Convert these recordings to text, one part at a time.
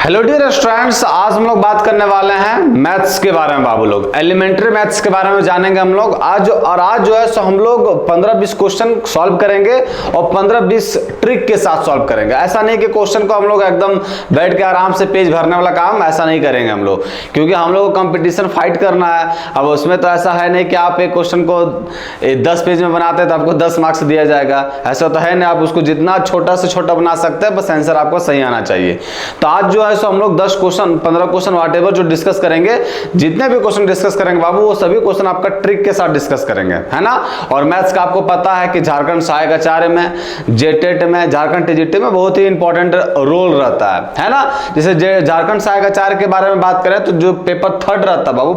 Hello dear students, आज हम लोग बात करने वाले हैं मैथ्स के बारे में। बाबू लोग एलिमेंट्री मैथ्स के बारे में जानेंगे हम लोग आज जो है सो हम लोग 15-20 क्वेश्चन सॉल्व करेंगे और 15-20 ट्रिक के साथ सॉल्व करेंगे। ऐसा नहीं कि क्वेश्चन को हम लोग एकदम बैठ के आराम से पेज भरने वाला काम ऐसा नहीं करेंगे हम लोग, क्योंकि हम लोग को कंपटीशन फाइट करना है। अब उसमें तो ऐसा है नहीं कि आप एक क्वेश्चन को 10 पेज में बनाते हैं तो आपको 10 मार्क्स दिया जाएगा, ऐसा तो है नहीं। आप उसको जितना छोटा से छोटा बना सकते हैं, बस आंसर आपको सही आना चाहिए। तो आज जो है सो हम लोग 10 क्वेश्चन 15 क्वेश्चन वाटेवर जो डिस्कस करेंगे, जितने भी क्वेश्चन डिस्कस करेंगे बाबू वो सभी क्वेश्चन आपका ट्रिक के साथ डिस्कस करेंगे, है ना। और मैथ्स का आपको पता है कि झारखंड सहायक आचार्य में, जेटेट में, झारखंड टीजीटी में बहुत ही इंपॉर्टेंट रोल रहता है ना। जैसे झारखंड सहायक आचार्य के बारे में बात करें तो जो पेपर 3 रहता है बाबू,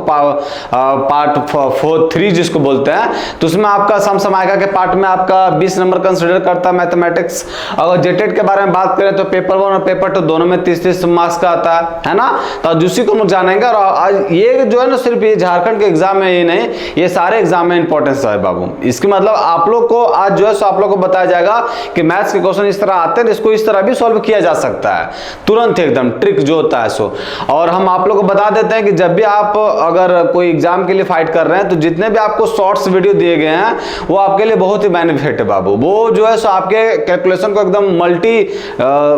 पार्ट 4-3 जिसको बोलते हैं, तो उसमें आपका समसमायिका के पार्ट में आपका 20 नंबर कंसिडर करता है मैथमेटिक्स। अगर जेटेट के बारे में बात करें तो पेपर 1 और पेपर 2 दोनों में 30-30 मार्क्स का आता है ना। तो उसी को हम लोग जानेंगे। और आज ये जो है ना, सिर्फ ये झारखंड के एग्जाम में ही नहीं, ये सारे एग्जाम में इंपॉर्टेंस है बाबू। इसके मतलब आप लोग को आज जो है सो आप लोग को बताया जाएगा कि मैथ्स के क्वेश्चन इस तरह आते हैं, इसको इस तरह भी सॉल्व किया जा सकता है तुरंत, एकदम ट्रिक जो होता है सो। और हम आप लोग को बता देते हैं कि जब भी आप अगर कोई एग्जाम के लिए फाइट कर रहे हैं तो जितने भी आपको शॉर्ट्स वीडियो दिए गए हैं वो आपके लिए बहुत ही बेनिफिट है बाबू। वो जो है सो आपके कैलकुलेशन को एकदम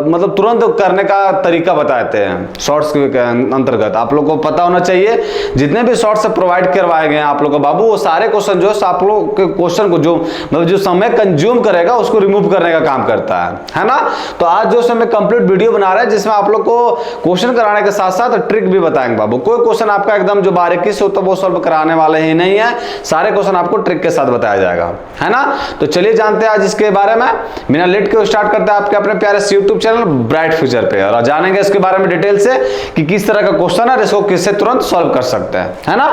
मतलब तुरंत करने का तरीका बताते हैं शॉर्ट्स के अंतर्गत। आप लोग को पता होना चाहिए जितने भी शॉर्ट्स प्रोवाइड करवाए गए हैं आप लोग को बाबू, वो सारे क्वेश्चन जो है आप लोग के क्वेश्चन को जो मतलब जो समय कंज्यूम करेगा उसको रिमूव करने का काम करता है ना। तो आज जो समय कंप्लीट वीडियो बना रहे हैं जिसमें आप लोग को क्वेश्चन कराने के साथ साथ ट्रिक भी बताएंगे बाबू। कोई क्वेश्चन आपका एकदम जो बारीकी से होता है वो सॉल्व कराने वाले ही नहीं है, सारे क्वेश्चन आपको ट्रिक के साथ बताया जाएगा, है ना। तो चलिए जानते हैं आज इसके बारे में। बिना लेट के स्टार्ट करते हैं आपके अपने प्यारे से यूट्यूब चैनल ब्राइट फ्यूचर पे, और जानेंगे इसके बारे में डिटेल से कि किस तरह का क्वेश्चन है, इसको किससे तुरंत सॉल्व कर सकते हैं, है ना।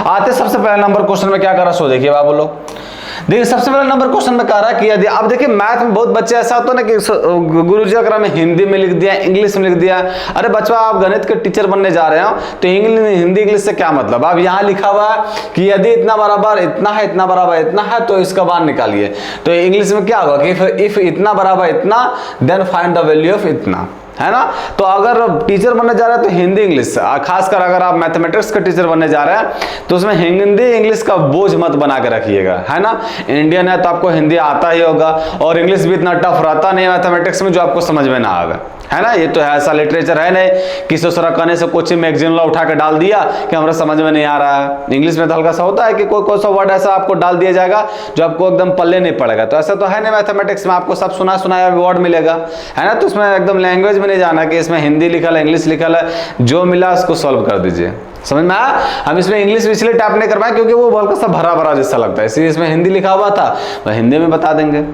आते सबसे पहले नंबर क्वेश्चन में क्या कर रहा है सो देखिए बाबू लोग। देखिए सबसे पहले नंबर क्वेश्चन में कह रहा है कि यदि आप देखिए मैथ में बहुत बच्चे ऐसा होता है ना कि गुरुजी अगर हमें हिंदी में लिख दिया, इंग्लिश में लिख दिया, अरे बच्चा आप गणित के टीचर बनने जा रहे हो तो हिंदी इंग्लिश से क्या मतलब। अब यहाँ लिखा हुआ है कि यदि इतना बराबर इतना है, इतना बराबर इतना है, तो इसका मान निकालिए। तो इंग्लिश में क्या होगा कि इफ इतना बराबर इतना then find the value of इतना, है ना। तो अगर टीचर बनने जा रहे हैं तो हिंदी इंग्लिश, खासकर अगर आप मैथमेटिक्स का टीचर बनने जा रहे हैं तो उसमें हिंदी इंग्लिश का बोझ मत बना के रखिएगा, है ना। इंडियन है तो आपको हिंदी आता ही होगा, और इंग्लिश भी इतना टफ रहता नहीं है मैथमेटिक्स में जो आपको समझ में ना आएगा, है ना। ये तो है, ऐसा लिटरेचर है नहीं कि दूसरा कहने से कोचिंग में एक जिमला उठा के डाल दिया कि हमारा समझ में नहीं आ रहा है। इंग्लिश में तो हल्का सा होता है कि कोई सा वर्ड ऐसा आपको डाल दिया जाएगा जो आपको एकदम पल्ले नहीं पड़ेगा, तो ऐसा तो है नहीं। मैथमेटिक्स में आपको सब सुना सुनाया वर्ड मिलेगा, है ना। तो उसमें एकदम लैंग्वेज में नहीं जाना कि इसमें हिंदी लिखा है इंग्लिश लिखा है, जो मिला उसको सॉल्व कर दीजिए, समझ में आया। हम इसमें इंग्लिश इसलिए टाइप नहीं करवाए क्योंकि वो हल्का सा भरा भरा जैसा लगता है, इसलिए इसमें हिंदी लिखा हुआ था तो हिंदी में बता देंगे,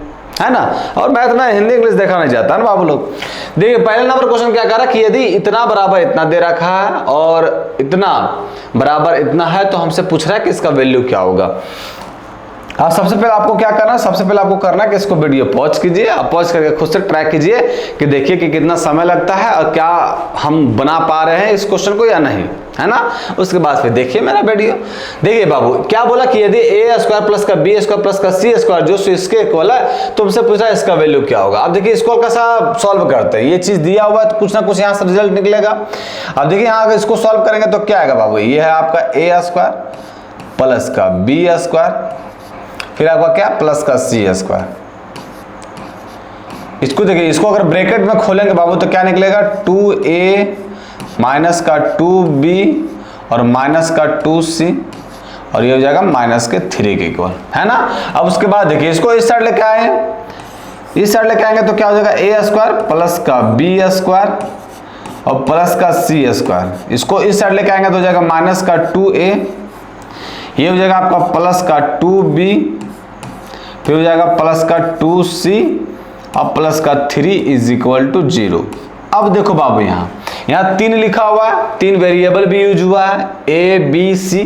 है ना। और मैथ में हिंदी इंग्लिश देखा नहीं जाता ना बाबू लोग। देखिए पहले नंबर क्वेश्चन क्या कह रहा है कि यदि इतना बराबर इतना दे रखा है और इतना बराबर इतना है, तो हमसे पूछ रहा है कि इसका वैल्यू क्या होगा। अब सबसे पहले आपको क्या करना है, सबसे पहले आपको करना है कि इसको वीडियो पॉज कीजिए, आप पॉज करके खुद से ट्रैक कीजिए कि देखिए कि कितना समय लगता है और क्या हम बना पा रहे हैं इस क्वेश्चन को या नहीं, है ना। उसके बाद फिर देखिए मेरा वीडियो। देखिए बाबू क्या बोला कि यदि a स्क्वायर प्लस का b स्क्वायर प्लस का c स्क्वायर जो इसके इक्वल है, तुमसे पूछा इसका वैल्यू क्या होगा। अब देखिए इसको कैसा सॉल्व करते हैं, ये चीज दिया हुआ है तो कुछ ना कुछ यहाँ से रिजल्ट निकलेगा। अब देखिए यहाँ अगर इसको सॉल्व करेंगे तो क्या आएगा बाबू, ये है आपका a स्क्वायर प्लस का b स्क्वायर, फिर आपका क्या प्लस का c स्क्वायर। इसको देखिए, इसको अगर ब्रैकेट में खोलेंगे बाबू तो क्या निकलेगा 2a माइनस का 2b और माइनस का 2c, और ये हो जाएगा माइनस के 3 के इक्वल, है ना। अब उसके बाद देखिए इसको इस साइड लेके आए, इस साइड लेके आएंगे तो क्या हो जाएगा a स्क्वायर प्लस का b स्क्वायर और प्लस का c स्क्वायर। इसको इस साइड लेके आएंगे तो हो जाएगा माइनस का 2a, ये हो जाएगा आपका प्लस का 2b, फिर हो जाएगा प्लस का 2c और प्लस का 3 इज इक्वल टू 0। अब देखो बाबू यहाँ 3 लिखा हुआ है, 3 वेरिएबल भी यूज हुआ है a b c।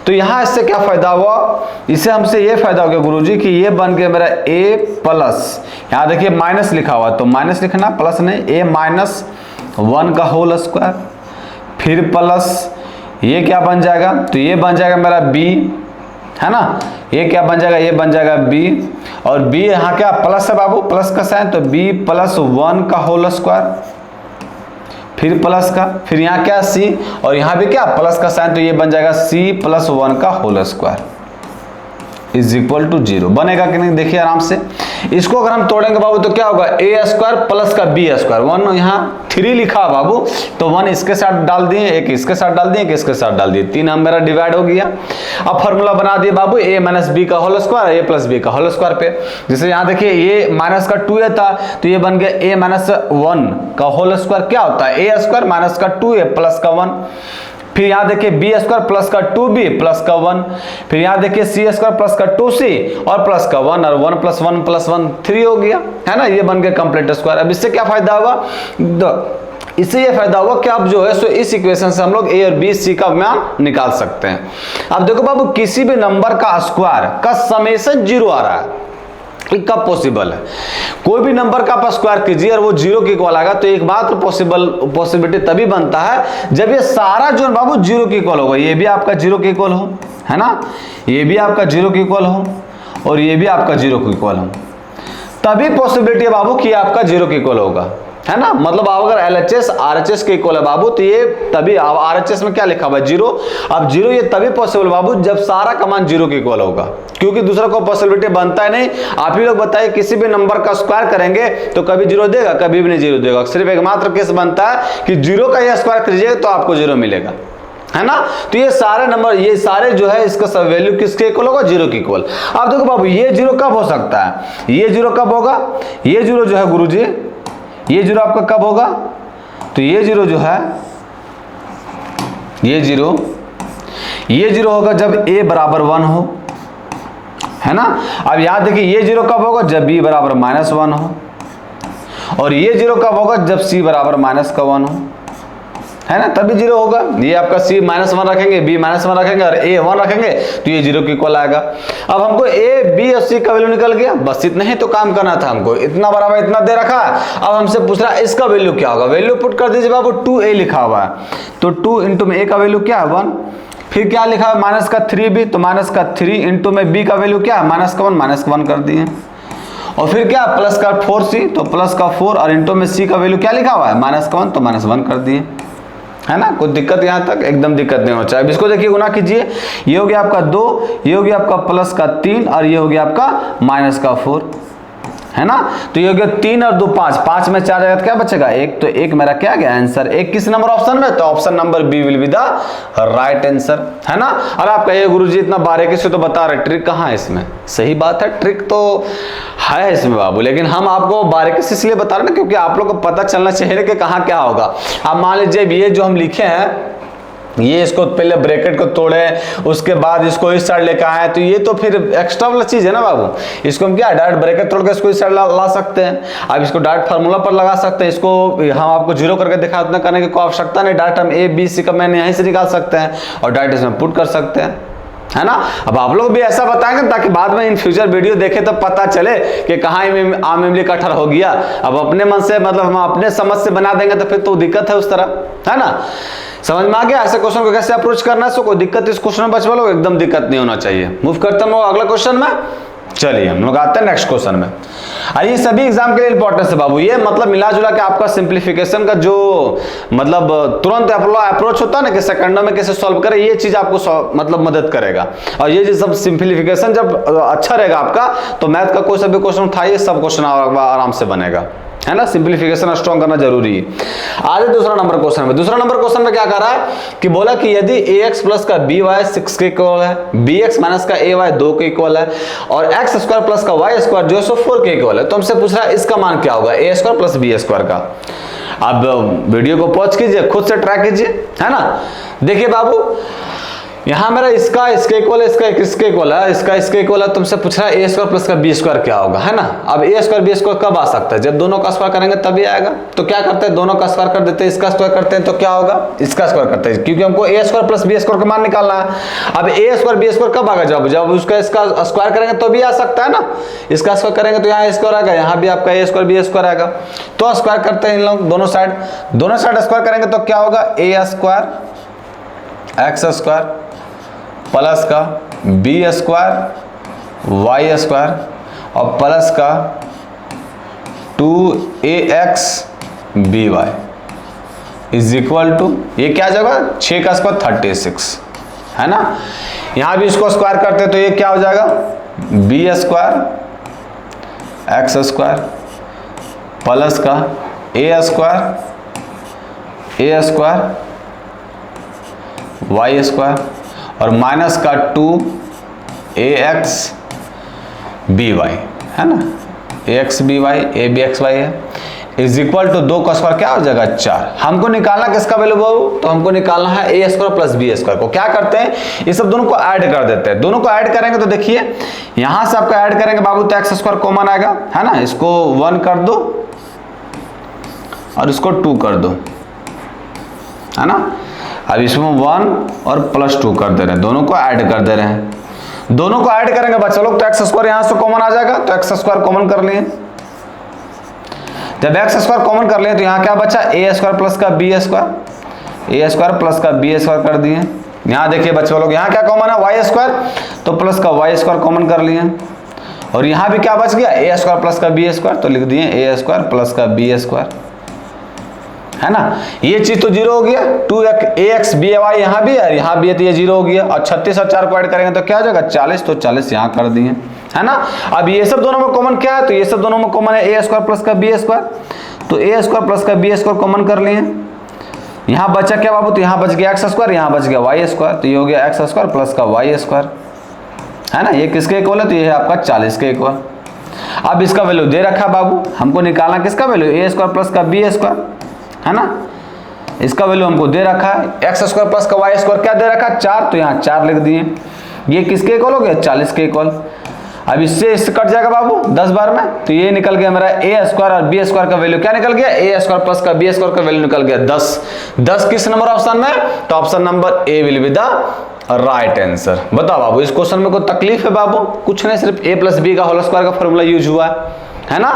तो यहाँ इससे क्या फायदा हुआ, इससे हमसे ये फायदा हो गया गुरुजी कि ये बन गया मेरा a प्लस, यहाँ देखिए माइनस लिखा हुआ तो माइनस लिखना, प्लस नहीं, a माइनस 1 का होल स्क्वायर, फिर प्लस ये क्या बन जाएगा, तो ये बन जाएगा मेरा b, है ना। ये क्या बन जाएगा, ये बन जाएगा b, और b यहाँ क्या प्लस है बाबू, प्लस का साइन, तो b प्लस 1 का होल स्क्वायर, फिर प्लस का, फिर यहाँ क्या c, और यहाँ भी क्या प्लस का साइन, तो ये बन जाएगा c प्लस 1 का whole square is equal to 0। बनेगा कि नहीं, देखिए आराम से। इसको अगर हम तोड़ेंगे बाबू तो क्या होगा, ए स्क्वायर प्लस का बी स्क्वायर, 1 यहाँ 3 लिखा बाबू, तो 1 इसके साथ डाल दिए, एक इसके साथ डाल दिए, एक इसके साथ डाल दिए, 3 हम मेरा डिवाइड हो गया। अब फॉर्मूला बना दिए बाबू ए माइनस बी का होल स्क्वायर, ए प्लस बी का होल स्क्वायर पे। जैसे यहाँ देखिए ये माइनस का 2a था, तो ये बन गया ए माइनस 1 का होल स्क्वायर क्या होता है, ए स्क्वायर माइनस का 2a प्लस का 1। फिर यहाँ देखिए बी स्क्वायर प्लस का 2b प्लस का 1। फिर यहाँ देखिए सी स्क्वायर प्लस का 2c और प्लस का 1, और 1 प्लस 1 प्लस 1 3 हो गया, है ना। ये बन गया कंप्लीट स्क्वायर। अब इससे क्या फायदा हुआ, इससे ये फायदा हुआ कि अब जो है सो इस इक्वेशन से हम लोग ए और बी सी का मान निकाल सकते हैं। अब देखो बाबू, किसी भी नंबर का स्क्वायर का समेशन 0 आ रहा है, कब पॉसिबल है, कोई भी नंबर का आप स्क्वायर कीजिए और वो 0 के इक्वल आएगा, तो एकमात्र पॉसिबिलिटी तभी बनता है जब ये सारा जो बाबू 0 के इक्वल होगा। ये भी आपका 0 के इक्वल हो, है ना, ये भी आपका 0 के इक्वल हो, और ये भी आपका 0 के इक्वल हो, तभी पॉसिबिलिटी है बाबू कि आपका 0 के इक्वल होगा, है ना। मतलब आप अगर LHS RHS के इक्वल है बाबू, तो ये तभी, RHS में क्या लिखा हुआ है 0, अब 0 ये तभी पॉसिबल बाबू जब सारा का मान 0 के इक्वल होगा, क्योंकि दूसरा कोई पॉसिबिलिटी बनता है नहीं। आप ही लोग बताइए, किसी भी नंबर का स्क्वायर करेंगे तो कभी 0 देगा, कभी भी नहीं 0 देगा। सिर्फ एकमात्र केस बनता है कि 0 का यह स्क्वायर कीजिएगा तो आपको 0 मिलेगा, है ना। तो ये सारे नंबर, ये सारे जो है इसका सब वैल्यू किसके इक्वल होगा, 0 के इक्वल। अब देखो बाबू, ये 0 कब हो सकता है, ये 0 कब होगा, ये 0 जो है गुरुजी, ये 0 आपका कब होगा, तो ये 0 जो है, ये 0 होगा जब a बराबर 1 हो, है ना। अब याद देखिए, ये 0 कब होगा, जब b बराबर -1 हो, और ये 0 कब होगा, जब c बराबर -1 हो, है ना, तभी 0 होगा। ये आपका c -1 रखेंगे, b -1 रखेंगे और a 1 रखेंगे, तो ये 0 के इक्वल आएगा। अब हमको a, b और c का वैल्यू निकल गया, बस इतना ही तो काम करना था हमको। इतना बराबर इतना दे रखा है, अब हमसे पूछ रहा है इसका वैल्यू क्या होगा। वैल्यू पुट कर दीजिए बाबू, 2a लिखा हुआ है, तो 2 इंटू में a का वैल्यू क्या है 1, फिर क्या लिखा है माइनस का 3b, तो माइनस का 3 इंटू में b का वैल्यू क्या है माइनस का 1 कर दिए, और फिर क्या प्लस का 4c, तो प्लस का 4 और इंटू में c का वैल्यू क्या लिखा हुआ है -1, तो -1 कर दिए, है ना। कोई दिक्कत यहाँ तक एकदम दिक्कत नहीं हो चाहिए। अब इसको देखिए गुना कीजिए, ये हो गया आपका 2, ये हो गया आपका प्लस का 3 और ये हो गया आपका माइनस का 4, है ना। तो ये हो गया 3 और 2 5, 5 में 4 जाएगा तो क्या बचेगा 1, तो 1 मेरा क्या गया आंसर। 1 किस नंबर ऑप्शन में, तो option number B will be the right answer, है ना। और आप कहिए गुरुजी इतना बारीकी से तो बता रहे, ट्रिक कहाँ है इसमें। सही बात है, ट्रिक तो है इसमें बाबू, लेकिन हम आपको बारीकी से इसलिए बता रहे हैं ना क्योंकि आप लोग को पता चलना चाहिए कि कहाँ क्या होगा। अब मान लीजिए ये जो हम लिखे हैं, ये इसको पहले ब्रैकेट को तोड़े, उसके बाद इसको इस साइड लेकर आए, तो ये तो फिर एक्स्ट्रा वाला चीज है ना बाबू। इसको हम क्या डायरेक्ट ब्रैकेट तोड़ के इसको इस साइड ला सकते हैं। अब इसको डायरेक्ट फार्मूला पर लगा सकते हैं, इसको हम आपको 0 करके दिखा, उतना करने की कोई आवश्यकता नहीं। डायरेक्ट हम a b c का मैंने यहीं से निकाल सकते हैं और डायरेक्ट इसमें पुट कर सकते हैं, है ना। अब आप लोग भी ऐसा बताएंगे ताकि बाद में इन फ्यूचर वीडियो देखे तो पता चले कि कहाँ आम इमली कटहल हो गया। अब अपने मन से, मतलब हम अपने समझ से बना देंगे तो फिर तो दिक्कत है उस तरह, है ना। समझ में आ गया ऐसे क्वेश्चन को कैसे अप्रोच करना है। सो कोई दिक्कत इस क्वेश्चन में बच वालों एकदम दिक्कत नहीं होना चाहिए। मूव करते हैं अगला क्वेश्चन में। चलिए हम लोग आते हैं नेक्स्ट क्वेश्चन में। ये सभी एग्जाम के लिए इंपॉर्टेंट है बाबू। ये मतलब मिला जुला के आपका सिंप्लीफिकेशन का जो मतलब तुरंत अप्रोच होता है ना कि सेकंडों में कैसे सॉल्व करें, ये चीज आपको मतलब मदद करेगा। और ये सब सिंप्लीफिकेशन जब अच्छा रहेगा आपका, तो मैथ का कोई सा भी क्वेश्चन उठाइए, सब क्वेश्चन आराम से बनेगा, है ना। सिंप्लीफिकेशन स्ट्रॉन्ग करना जरूरी है। आज दूसरा नंबर क्वेश्चन में, दूसरा नंबर क्वेश्चन में क्या कर रहा है कि बोला कि यदि ax प्लस का by 6 के इक्वल है, bx माइनस का ay 2 के इक्वल है और x स्क्वायर प्लस का y स्क्वायर जो है सो 4 के इक्वल है, तो हमसे पूछ रहा है इसका मान क्या होगा a square plus b square का। अब वीडियो को पॉज कीजिए, खुद से ट्राई कीजिए, है ना। देखिए बाबू, यहाँ मेरा इसका इसके इक्वल है, इसका इसके इक्वल है, इसका इसके इक्वल है, तुमसे पूछ रहा है a स्क्वायर प्लस का b स्क्वायर क्या होगा, है ना। अब a स्क्वायर b स्क्वायर कब आ सकता है, जब दोनों का स्क्वायर करेंगे तभी आएगा। तो क्या करते हैं, दोनों का स्क्वायर कर देते हैं, इसका स्क्वायर करते हैं तो क्या होगा, इसका स्क्वायर करते हैं, क्योंकि हमको a square plus b square का मान निकालना है। अब a स्क्वायर b स्क्वायर कब आएगा, जब उसका इसका स्क्वायर करेंगे तो भी आ सकता है ना। इसका स्क्वायर करेंगे तो यहाँ स्क्वायर आएगा, यहाँ भी आपका a स्क्वायर b स्क्वायर आएगा। तो स्क्वायर करते हैं इन लोग दोनों साइड स्क्वायर करेंगे तो क्या होगा, a square x square plus का b स्क्वायर y स्क्वायर और प्लस का 2ax by is equal to, ये क्या जाएगा 6 का स्क्वायर 36 है ना। यहां भी इसको स्क्वायर करते तो ये क्या हो जाएगा B square X square plus का ए स्क्वायर वाई स्क्वायर और माइनस का 2ax by है ना, ax by a b x y है इज इक्वल टू 2 का स्क्वायर क्या हो जाएगा 4। हमको निकालना किसका वैल्यू बाबू, तो हमको निकालना है ए स्क्वायर प्लस बी स्क्वायर को। क्या करते हैं, ये सब दोनों को ऐड कर देते हैं। दोनों को ऐड करेंगे तो देखिए यहां से आपको ऐड करेंगे बाबू तो एक्स स्क्वायर कॉमन आएगा है ना, इसको 1 कर दो और इसको 2 कर दो है ना। अब इसमें 1 और प्लस 2 कर दे रहे हैं, दोनों को ऐड कर दे रहे हैं। दोनों को ऐड करेंगे बच्चा लोग तो एक्स स्क्वायर यहां से कॉमन आ जाएगा, तो एक्स स्क्वायर कॉमन कर लिए। जब एक्स स्क्वायर कॉमन कर लिए तो यहाँ क्या बचा ए स्क्वायर प्लस का बी स्क्वायर कर दिए। यहाँ देखिए बच्चे लोग यहाँ क्या कॉमन है वाई स्क्वायर, तो प्लस का वाई स्क्वायर कॉमन कर लिए। और यहाँ भी क्या बच गया ए स्क्वायर प्लस का बी स्क्वायर, तो लिख दिए ए स्क्वायर प्लस का बी स्क्वायर है ना। ये चीज तो 0 हो गया, 2ax by यहाँ भी है, यहाँ भी है तो ये 0 हो गया। और 36 और 4 को ऐड करेंगे तो क्या हो जाएगा 40, तो 40 यहाँ कर दिए है ना। अब ये सब दोनों में कॉमन क्या है, तो ये सब दोनों में कॉमन है ए स्क्वायर प्लस का बी स्क्वायर, तो ए स्क्वायर प्लस का बी स्क्वायर कॉमन कर लिए। यहाँ बचा क्या बाबू, तो यहाँ बच गया एक्स स्क्वायर, यहाँ बच गया वाई स्क्वायर, तो ये हो गया एक्स स्क्वायर प्लस का वाई स्क्वायर है ना। ये किसके इक्वल है, तो ये है आपका 40 के इक्वल। अब इसका वैल्यू दे रखा बाबू, हमको निकालना किसका वैल्यू ए स्क्वायर प्लस का बी स्क्वायर है ना। इसका वैल्यू हमको दे रखा है एक्स स्क्वायर प्लस का वाई स्क्वायर क्या दे रखा है 4, तो यहाँ 4 लिख दिए। ये किसके इक्वल हो गया 40 के इक्वल। अब इससे कट जाएगा बाबू 10 बार में, तो ये निकल गया मेरा ए स्क्वायर और बी स्क्वायर का वैल्यू क्या निकल गया ए स्क्वायर प्लस का बी स्क्वायर का वैल्यू निकल गया 10 किस नंबर ऑप्शन में, तो option number A will be the right answer. बताओ बाबू इस क्वेश्चन में कोई तकलीफ है बाबू, कुछ नहीं, सिर्फ ए प्लस बी का होल स्क्वायर का फॉर्मूला यूज हुआ है ना।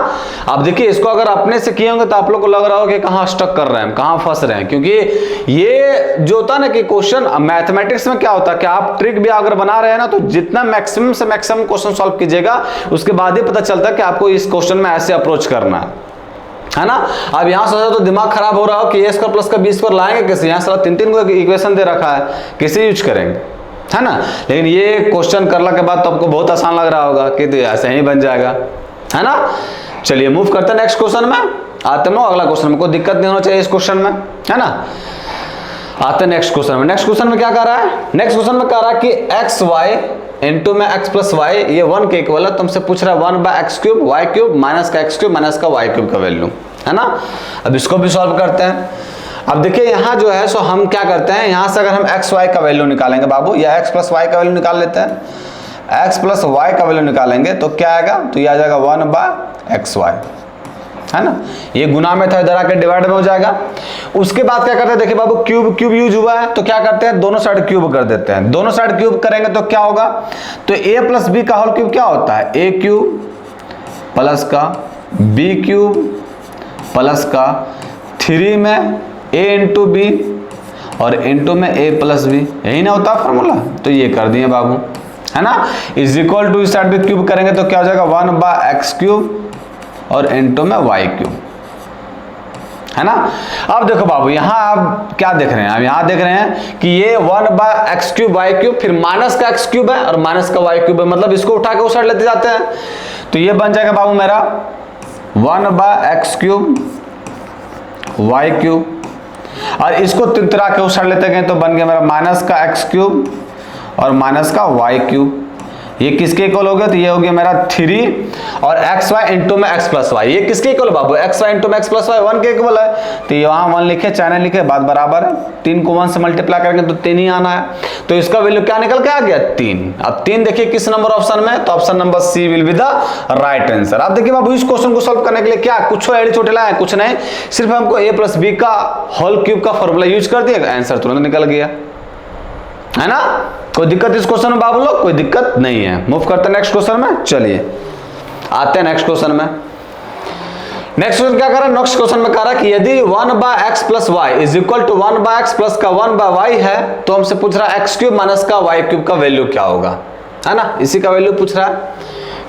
आप देखिए इसको अगर अपने से किए होंगे तो आप लोग को लग रहा होगा कि कहाँ स्टक कर रहे हैं, कहाँ फंस रहे हैं, क्योंकि ये जो होता है ना कि क्वेश्चन मैथमेटिक्स में क्या होता है कि आप ट्रिक भी अगर बना रहे हैं ना तो जितना मैक्सिमम से मैक्सिमम क्वेश्चन सॉल्व कीजिएगा उसके बाद ही पता चलता है कि आपको इस क्वेश्चन में ऐसे अप्रोच करना है ना। अब यहाँ सोचा तो दिमाग खराब हो रहा हो कि ए स्क्वायर प्लस का बी स्क्वायर लाएंगे कैसे, यहाँ सारा 3 को इक्वेशन दे रखा है, कैसे यूज करेंगे है ना। लेकिन ये क्वेश्चन करने के बाद तो आपको बहुत आसान लग रहा होगा कि तो ऐसे ही बन जाएगा है ना। चलिए मूव करते हैं नेक्स्ट क्वेश्चन में, आते हैं अगला क्वेश्चन में, कोई दिक्कत नहीं होना चाहिए इस क्वेश्चन में है ना। आते हैं नेक्स्ट क्वेश्चन में। नेक्स्ट क्वेश्चन में क्या कर रहा है, नेक्स्ट क्वेश्चन में कह रहा है कि एक्स वाई इंटू में एक्स प्लस वाई ये 1 के इक्वल है। तुमसे पूछ रहा है 1 by X cube Y cube minus का एक्स क्यूब माइनस का वाई क्यूब का वैल्यू है ना। अब इसको भी सॉल्व करते हैं। अब देखिए यहाँ जो है सो हम क्या करते हैं, यहाँ से अगर हम एक्स वाई का वैल्यू निकालेंगे बाबू, या एक्स प्लस वाई का वैल्यू निकाल लेते हैं, एक्स प्लस वाई का वैल्यू निकालेंगे तो क्या आएगा, तो ये आ जाएगा 1 बाय एक्स वाई है ना। ये गुना में था, इधर आके डिवाइड में हो जाएगा। उसके बाद क्या करते हैं, देखिए बाबू क्यूब यूज हुआ है तो क्या करते हैं दोनों साइड क्यूब कर देते हैं। दोनों साइड क्यूब करेंगे तो क्या होगा, तो a प्लस बी का होल क्यूब क्या होता है a क्यूब प्लस का b क्यूब प्लस का 3 में a इंटू बी और इंटू में a प्लस बी, यही ना होता फॉर्मूला। तो ये कर दिए बाबू है ना। इज इक्वल टू इस साइड भी क्यूब करेंगे तो क्या हो जाएगा 1 बाय एक्स क्यूब और इंटू में वाई क्यूब है ना। अब देखो बाबू यहाँ आप क्या देख रहे हैं, अब यहाँ देख रहे हैं कि ये 1 by X cube Y cube फिर माइनस का एक्स क्यूब है और माइनस का वाई क्यूब है, मतलब इसको उठा के उस साइड लेते जाते हैं तो ये बन जाएगा बाबू मेरा 1 by X cube Y cube, और इसको तिरतिरा के उस साइड लेते गए तो बन गया मेरा माइनस का एक्स क्यूब और माइनस का वाई क्यूब। ये किसके इक्वल हो गया, तो ये हो गया मेरा 3 और एक्स वाई इंटू में एक्स प्लस वाई। ये किसके इक्वल बाबू, एक्स वाई इंटू में एक्स प्लस वाई 1 के इक्वल है, तो ये वहां 1 लिखे चाहे नहीं लिखे बात बराबर है। 3 को 1 से मल्टीप्लाई करेंगे तो 3 ही आना है, तो इसका वैल्यू क्या निकल के आ गया 3। अब 3 देखिए किस नंबर ऑप्शन में, तो option number C will be the right answer. अब देखिए बाबू इस क्वेश्चन को सॉल्व करने के लिए क्या कुछ एड़ी चोटेला है, कुछ नहीं, सिर्फ हमको a प्लस बी का होल क्यूब का फॉर्मूला यूज कर दिया, आंसर तुरंत निकल गया है ना। कोई दिक्कत इस क्वेश्चन में बाबू लोग, कोई दिक्कत नहीं है। मूव करते हैं नेक्स्ट क्वेश्चन में। चलिए आते हैं नेक्स्ट क्वेश्चन में। नेक्स्ट क्वेश्चन क्या कर रहा है, नेक्स्ट क्वेश्चन में कह रहा है कि यदि 1 by X plus Y is equal to 1 by X plus का 1 बाय वाई है तो हमसे पूछ रहा है एक्स क्यूब माइनस का वाई क्यूब का वैल्यू क्या होगा है ना। इसी का वैल्यू पूछ रहा है,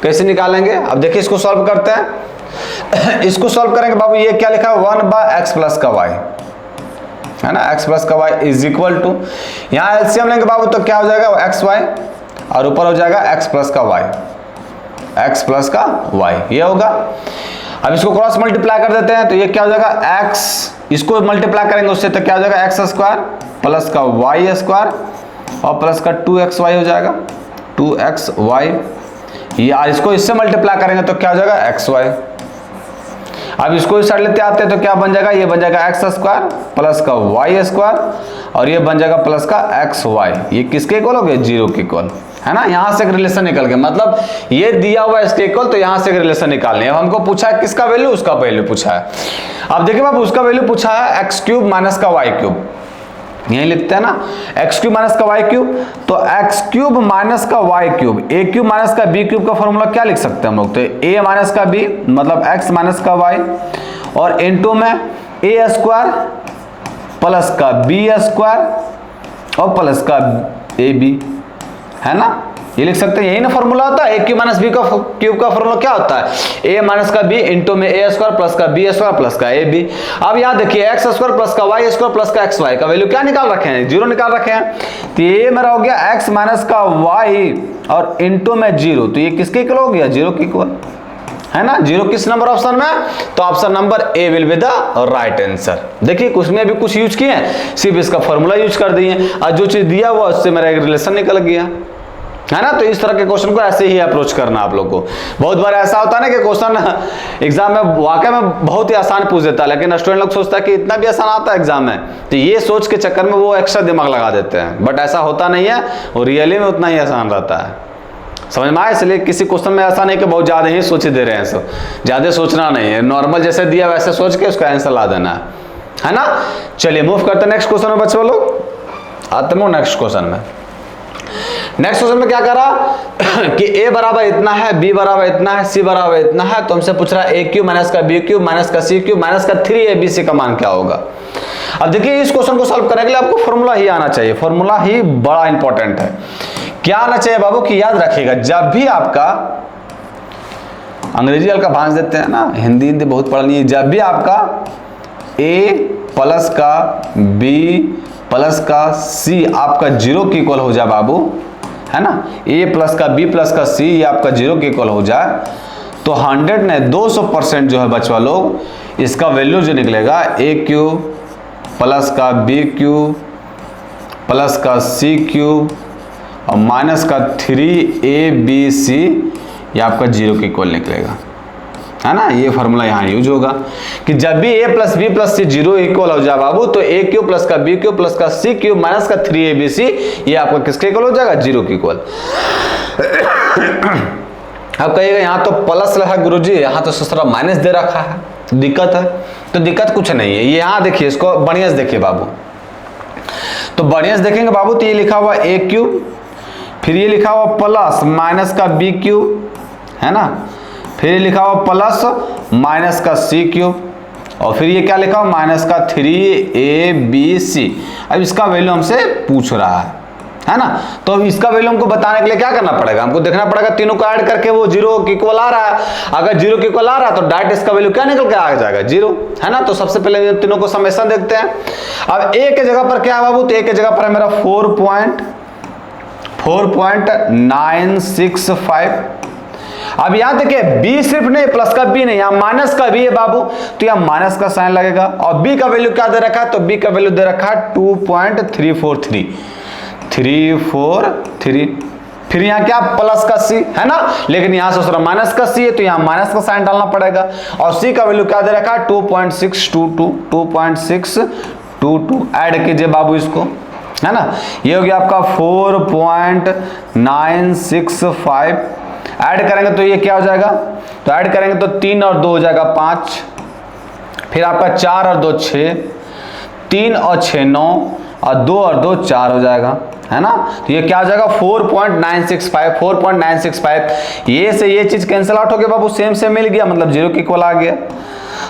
कैसे निकालेंगे। अब देखिए इसको सॉल्व करते हैं। इसको सॉल्व करेंगे बाबू, ये क्या लिखा है 1 बाय एक्स प्लस का वाई है ना, x प्लस का y इज इक्वल टू, यहाँ एलसीएम लेंगे बाबू तो क्या हो जाएगा एक्स वाई और ऊपर हो जाएगा x प्लस का y, x प्लस का y ये होगा। अब इसको क्रॉस मल्टीप्लाई कर देते हैं तो ये क्या हो जाएगा x, इसको मल्टीप्लाई करेंगे उससे तो क्या हो जाएगा एक्स स्क्वायर प्लस का y स्क्वायर और प्लस का 2xy हो जाएगा 2xy, या इसको इससे मल्टीप्लाई करेंगे तो क्या हो जाएगा xy। अब इसको इस साइड लेते आते हैं तो क्या बन जाएगा, ये बन जाएगा एक्स स्क्वायर प्लस का y स्क्वायर और ये बन जाएगा प्लस का xy, ये किसके इक्वल हो गए 0 के इक्वल, है ना। यहाँ से एक रिलेशन निकल गया, मतलब ये दिया हुआ इसके इक्वल तो यहाँ से एक रिलेशन निकालनी है। अब हमको पूछा है किसका वैल्यू, उसका वैल्यू पूछा है। अब देखिए बाबू उसका वैल्यू पूछा है एक्स क्यूब माइनस का वाई क्यूब, यही लिखते हैं ना एक्स क्यूब माइनस का वाई क्यूब, तो एक्स क्यूब माइनस का वाई क्यूब, ए क्यूब माइनस का बी क्यूब का फॉर्मूला क्या लिख सकते हैं हम लोग, तो ए माइनस का बी मतलब एक्स माइनस का वाई और इनटू में ए स्क्वायर प्लस का बी स्क्वायर और प्लस का ए बी, है ना, ये लिख सकते हैं। यही ना फॉर्मूला होता है, ए क्यूब माइनस बी का क्यूब का फॉर्मूला क्या होता है, ए माइनस का बी इंटू में ए स्क्वायर प्लस का बी स्क्वायर प्लस का ए बी। अब यहाँ देखिए एक्स स्क्वायर प्लस का वाई स्क्वायर प्लस का एक्स वाई का वैल्यू क्या निकाल रखे हैं, 0 निकाल रखे हैं, तो ये मेरा हो गया एक्स माइनस का वाई और इंटू में 0, तो ये किसके इक्वल हो गया 0 के इक्वल, है ना। 0 किस नंबर ऑप्शन में, तो option number A will be the right answer. देखिए कुछ में भी कुछ यूज किए हैं, सिर्फ इसका फॉर्मूला यूज कर दिए और जो चीज दिया हुआ उससे मेरा एक रिलेशन निकल गया, है ना। तो इस तरह के क्वेश्चन को ऐसे ही अप्रोच करना आप लोग को। बहुत बार ऐसा होता है ना कि क्वेश्चन एग्जाम में वाकई में बहुत ही आसान पूछ देता है, लेकिन स्टूडेंट लोग सोचता है कि इतना भी आसान आता है एग्जाम में, तो ये सोच के चक्कर में वो एक्स्ट्रा दिमाग लगा देते हैं, बट ऐसा होता नहीं है, और रियली में उतना ही आसान रहता है, समझ में आए। इसलिए किसी क्वेश्चन में ऐसा नहीं कि बहुत ज्यादा ही सोच दे रहे हैं, सब ज्यादा सोचना नहीं है, नॉर्मल जैसे दिया वैसे सोच के उसका आंसर ला देना है ना। चलिए मूव करते हैं नेक्स्ट क्वेश्चन में बच्चों लोग, आते हैं नेक्स्ट क्वेश्चन में। नेक्स्ट क्वेश्चन में क्या करा कि a बराबर इतना है, b बराबर इतना है, c बराबर इतना है, तो हमसे पूछ रहा है a क्यूब माइनस का b क्यूब माइनस का c क्यूब माइनस का 3abc का मान क्या होगा। अब देखिए इस क्वेश्चन को सॉल्व करने के लिए आपको फॉर्मूला ही आना चाहिए, फॉर्मूला ही बड़ा इंपॉर्टेंट है। क्या आना चाहिए बाबू की याद रखिएगा, जब भी आपका अंग्रेजी हल्का भांज देते हैं ना, हिंदी बहुत पढ़नी है, जब भी आपका a प्लस का b प्लस का c आपका 0 के इक्वल हो जाए बाबू, है ना, a प्लस का b प्लस का c ये आपका 0 के इक्वल हो जाए, तो 100 ने 200% जो है बच्चा लोग इसका वैल्यू जो निकलेगा a क्यूब प्लस का b क्यूब प्लस का c क्यूब और माइनस का 3abc ये आपका 0 के इक्वल निकलेगा, है ना। ये फॉर्मूला यहाँ यूज होगा कि जब भी a plus B plus C 0 equal हो जाए बाबू, तो a क्यूब प्लस का b क्यूब प्लस का c क्यूब माइनस का 3abc ये आपका किसके इक्वल हो जाएगा 0 के इक्वल। अब कहिएगा यहाँ तो प्लस रखा गुरुजी, यहाँ तो ससुरा माइनस दे रखा है, दिक्कत है, तो दिक्कत कुछ नहीं है। ये यहाँ देखिए, इसको बढ़िया से देखिए बाबू, तो बढ़िया से देखेंगे बाबू, तो ये लिखा हुआ a क्यूब, फिर ये लिखा हुआ प्लस माइनस का b क्यूब, है ना, फिर लिखा हुआ प्लस माइनस का c क्यूब और फिर ये क्या लिखा हुआ माइनस का 3abc। अब इसका वैल्यू हमसे पूछ रहा है ना, तो अब इसका वैल्यू हमको बताने के लिए क्या करना पड़ेगा, हमको देखना पड़ेगा तीनों को ऐड करके वो 0 के इक्वल आ रहा है। अगर 0 के इक्वल आ रहा है तो डायरेक्ट इसका वैल्यू क्या निकल के आ जाएगा 0, है ना। तो सबसे पहले तीनों को समेशन देखते हैं। अब a के जगह पर क्या है बाबू, तो a के जगह पर है मेरा 4.965। अब यहाँ देखिए b सिर्फ नहीं, प्लस का b नहीं, यहाँ माइनस का b है बाबू, तो यहाँ माइनस का साइन लगेगा। और b का वैल्यू क्या दे रखा है, तो b का वैल्यू दे रखा है 2.343। फिर यहाँ क्या प्लस का c है ना, लेकिन यहाँ से माइनस का c है, तो यहाँ माइनस का साइन डालना पड़ेगा। और c का वैल्यू क्या दे रखा है 2.622 ऐड कीजिए बाबू इसको, है ना। ये हो गया आपका 4.965। ऐड करेंगे तो ये क्या हो जाएगा, तो ऐड करेंगे तो 3 और 2 हो जाएगा 5, फिर आपका 4 और 2 6, 3 और 6 9 और 2 और 2 4 हो जाएगा, है ना। तो ये क्या हो जाएगा 4.965। ये से ये चीज कैंसिल आउट हो गया बाबू, सेम सेम मिल गया, मतलब 0 के इक्वल आ गया।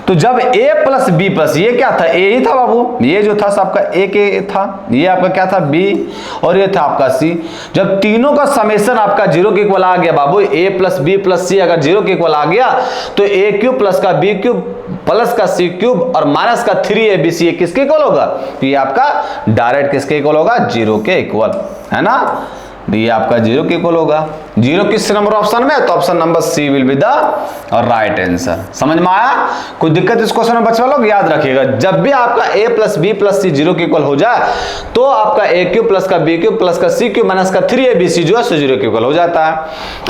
तो जब a प्लस बी प्लस ये क्या था, a ही था बाबू, ये जो था सबका a के था, ये आपका क्या था b और ये था आपका c। जब तीनों का समेशन आपका 0 के इक्वल आ गया बाबू, a plus B plus c अगर 0 के इक्वल आ गया, तो a क्यूब प्लस का b क्यूब प्लस का सी क्यूब और माइनस का 3abc ये किसके इक्वल होगा? तो ये आपका डायरेक्ट किसके इक्वल होगा? 0 के इक्वल, है ना। ये आपका 0 के इक्वल होगा। 0 किस नंबर ऑप्शन में? तो option number C will be the right answer. समझ में आया? कोई दिक्कत इस क्वेश्चन में बच्चा लोग? याद रखिएगा, जब भी आपका a plus B plus C 0 के इक्वल हो जाए तो आपका a क्यूब प्लस का b क्यूब प्लस का c क्यूब माइनस का 3abc जो है 0 के इक्वल हो जाता है।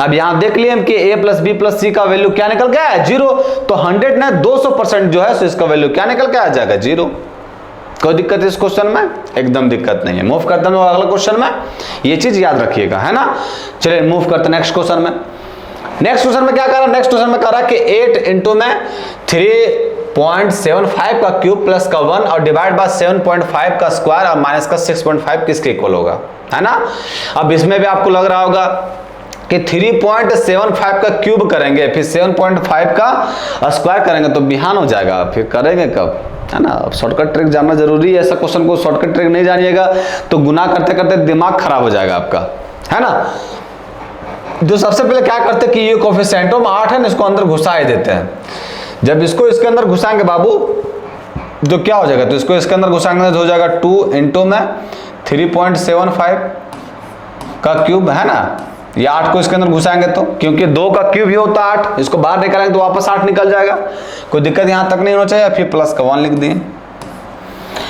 अब यहां देख लिए हम कि a प्लस बी प्लस सी का वैल्यू क्या निकल गया है? 0। तो 100 ने 200% जो है सो इसका वैल्यू क्या निकल के आ जाएगा? 0। कोई दिक्कत है इस क्वेश्चन में? एकदम दिक्कत नहीं है। मूव करते हैं अगला क्वेश्चन में, ये चीज याद रखिएगा, है ना। चलिए मूव करते हैं नेक्स्ट क्वेश्चन में। नेक्स्ट क्वेश्चन में क्या कर रहा है? नेक्स्ट क्वेश्चन में कह रहा है कि 8 इंटू में 3.75 का क्यूब प्लस का 1 और डिवाइड बाय 7.5 का स्क्वायर और माइनस का 6.5 किसके इक्वल होगा, है ना। अब इसमें भी आपको लग रहा होगा कि 3.75 का क्यूब करेंगे फिर 7.5 का स्क्वायर करेंगे तो बिहान हो जाएगा, फिर करेंगे कब, है ना। अब शॉर्टकट ट्रिक जानना जरूरी है। ऐसा क्वेश्चन को शॉर्टकट ट्रिक नहीं जानिएगा तो गुना करते करते दिमाग खराब हो जाएगा आपका, है ना। जो सबसे पहले क्या करते हैं कि ये कोफिशिएंटों में 8 है ना, इसको अंदर घुसा ही देते हैं। जब इसको इसके अंदर घुसाएंगे बाबू तो क्या हो जाएगा? तो इसको इसके अंदर घुसाएंगे तो हो जाएगा 2 इंटू में 3.75 का क्यूब, है ना। ये 8 को इसके अंदर घुसाएंगे तो, क्योंकि 2 का क्यूब ही होता है 8, इसको बाहर निकालेंगे तो वापस 8 निकल जाएगा। कोई दिक्कत यहां तक नहीं होना चाहिए। फिर प्लस का 1 लिख दिए।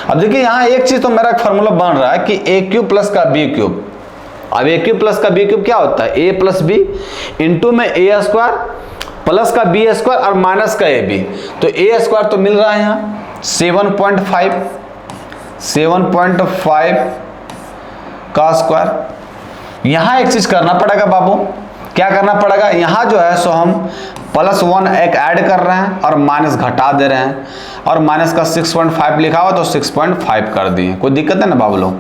अब देखिए यहां एक चीज तो मेरा फार्मूला बन रहा है कि a क्यूब प्लस का b क्यूब। अब a क्यूब प्लस का b क्यूब क्या होता है? a प्लस बी इंटू में a स्क्वायर प्लस का b स्क्वायर और माइनस का ab। तो a स्क्वायर तो मिल रहा है यहाँ 7.5 का स्क्वायर। यहां एक चीज करना पड़ेगा बाबू, क्या करना पड़ेगा? यहां जो है सो हम +1 एक ऐड कर रहे हैं और माइनस घटा दे रहे हैं, और माइनस का 6.5 लिखा हुआ तो 6.5 कर दिए। कोई दिक्कत है ना बाबू लोग?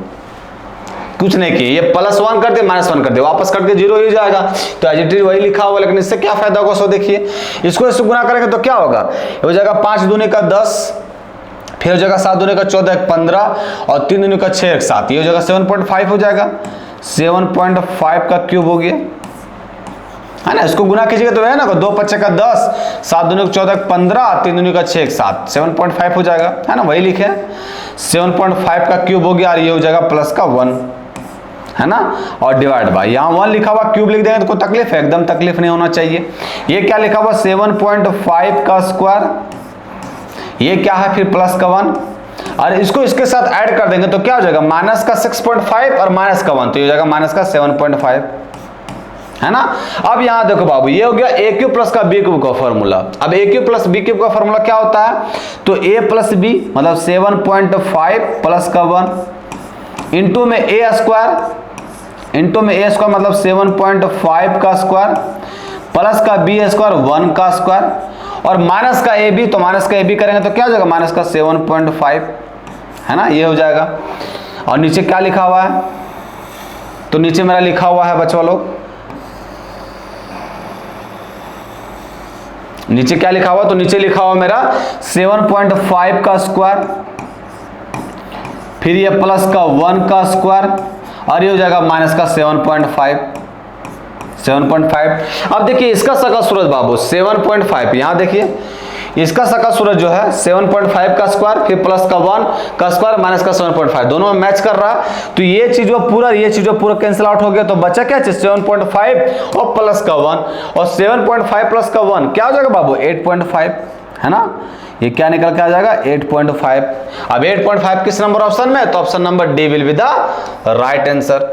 कुछ नहीं किए, ये +1 कर दिए -1 कर दिए, वापस करके 0 ही जाएगा। तो एडिटिव वही लिखा हुआ, लेकिन इससे क्या फायदा होगा? सो देखिए, इसको इससे गुना करेंगे तो क्या होगा? हो जाएगा 5 दूनी का 10, फिर हो जाएगा 7 दूनी का 14 1 15 और 3 दूनी का 6 1 7, ये हो जाएगा 7.5 हो जाएगा। 7.5 का क्यूब हो गया, है ना। इसको गुना कीजिएगा तो है ना, 2 5 का 10, 7 दूनी का 14 15, 3 दूनी का 6 1 7, 7.5 हो जाएगा, है ना। वही लिखे 7.5 का क्यूब हो गया और ये हो जाएगा प्लस का 1, है ना। और डिवाइड बाय, यहाँ 1 लिखा हुआ क्यूब लिख देंगे तो कोई तकलीफ है? एकदम तकलीफ नहीं होना चाहिए। ये क्या लिखा हुआ? 7.5 का स्क्वायर, ये क्या है? फिर प्लस का 1, और इसको इसके साथ ऐड कर देंगे तो क्या हो जाएगा? माइनस का 6.5 और माइनस का 1, तो ये हो जाएगा माइनस का 7.5, है ना। अब यहां देखो बाबू, ये हो गया a क्यूब प्लस का b क्यूब का फॉर्मूला। अब a cube plus b cube का फॉर्मूला क्या होता है? तो a प्लस b मतलब 7.5 प्लस का 1 इंटू में a स्क्वायर, इंटू में a स्क्वायर मतलब 7.5 का स्क्वायर प्लस का b स्क्वायर 1 का स्क्वायर और माइनस का ab, तो माइनस का ab करेंगे तो क्या हो जाएगा? माइनस का 7.5, है ना। ये हो जाएगा। और नीचे क्या लिखा हुआ है? तो नीचे मेरा लिखा हुआ है बच्चों लोग, नीचे क्या लिखा हुआ? तो नीचे लिखा हुआ मेरा 7.5 का स्क्वायर, फिर ये प्लस का 1 का स्क्वायर और ये हो जाएगा माइनस का 7.5। अब देखिए इसका सकल सूरज बाबू 7.5, यहां देखिए इसका सकल सूरज जो है 7.5 का स्क्वायर फिर प्लस का 1 का स्क्वायर माइनस का 7.5, दोनों में मैच कर रहा है। तो ये चीज पूरा कैंसिल आउट हो गया, तो बचा क्या चीज? 7.5 और प्लस का 1, और 7.5 प्लस का 1 क्या हो जाएगा बाबू? 8.5, है ना। ये क्या निकल के आ जाएगा? 8.5। अब 8.5 किस नंबर ऑप्शन में? तो option number D will be the right answer,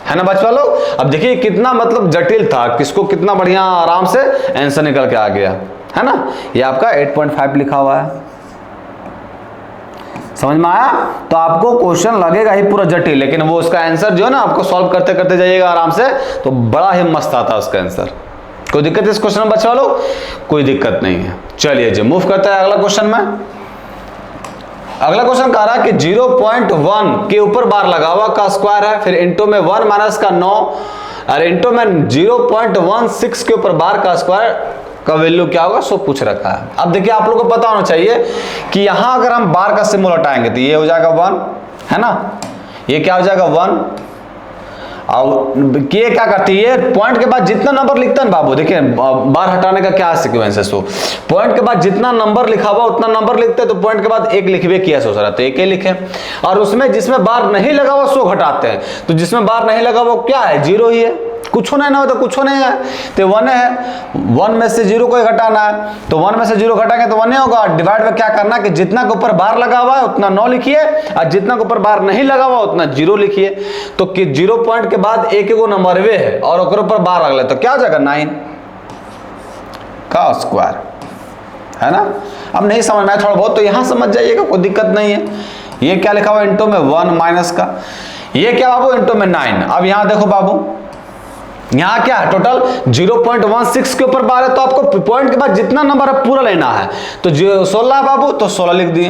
है ना बच्चों लोग। अब देखिए कितना मतलब जटिल था, किसको कितना बढ़िया आराम से आंसर निकल के आ गया, है ना। ये आपका 8.5 लिखा हुआ है, समझ में आया? तो आपको क्वेश्चन लगेगा ही पूरा जटिल, लेकिन वो उसका आंसर जो है ना आपको सॉल्व करते करते जाइएगा आराम से, तो बड़ा ही मस्त आता है उसका आंसर। कोई दिक्कत है इस क्वेश्चन में बच्चों लोग? कोई दिक्कत नहीं है। चलिए जी मूव करते हैं अगला क्वेश्चन में। अगला क्वेश्चन कह रहा है कि 0.1 के ऊपर बार लगा हुआ का स्क्वायर है, फिर इंटू में 1 माइनस का 9 और इंटू में 0.16 के ऊपर बार का स्क्वायर का वैल्यू क्या होगा सो पूछ रखा है। अब देखिए आप लोगों को पता होना चाहिए कि यहां अगर हम बार का सिंबल हटाएंगे तो ये हो जाएगा 1, है ना। ये क्या हो जाएगा 1, अब ये क्या करती है, पॉइंट के बाद जितना नंबर लिखता है बाबू, देखिए बार हटाने का क्या सीक्वेंस है। सो पॉइंट के बाद जितना नंबर लिखा हुआ उतना नंबर लिखते हैं, तो पॉइंट के बाद एक लिखवे किया सो सर, तो एक ही लिखे। और उसमें जिसमें बार नहीं लगा हुआ सो घटाते हैं, तो जिसमें बार नहीं लगा हुआ क्या है, जीरो ही है, कुछ नहीं ना हो तो कुछ नहीं है, तो 1 है, 1 में से 0 को घटाना है, तो 1 में से 0 घटाएंगे तो 1 नहीं होगा। डिवाइड में क्या करना कि जितना के ऊपर बार लगा हुआ है उतना 9 लिखिए, और जितना के ऊपर बार नहीं लगा हुआ उतना 0 लिखिए। तो कि 0 पॉइंट के बाद एक एगो नंबर वे है और ओकर ऊपर बार लगल तो क्या हो जाएगा, 9 का स्क्वायर, है ना। अब नहीं समझ में थोड़ा बहुत तो यहां समझ जाइएगा, कोई दिक्कत नहीं है। ये क्या लिखा हुआ इंटू में 1 माइनस का, ये क्या बाबू इंटू में 9। अब यहां देखो बाबू, यहां क्या है, टोटल 0.16 के ऊपर बार है, तो आपको पॉइंट के बाद जितना नंबर है पूरा लेना है। तो जो 16 है बाबू, तो 16 लिख दिए।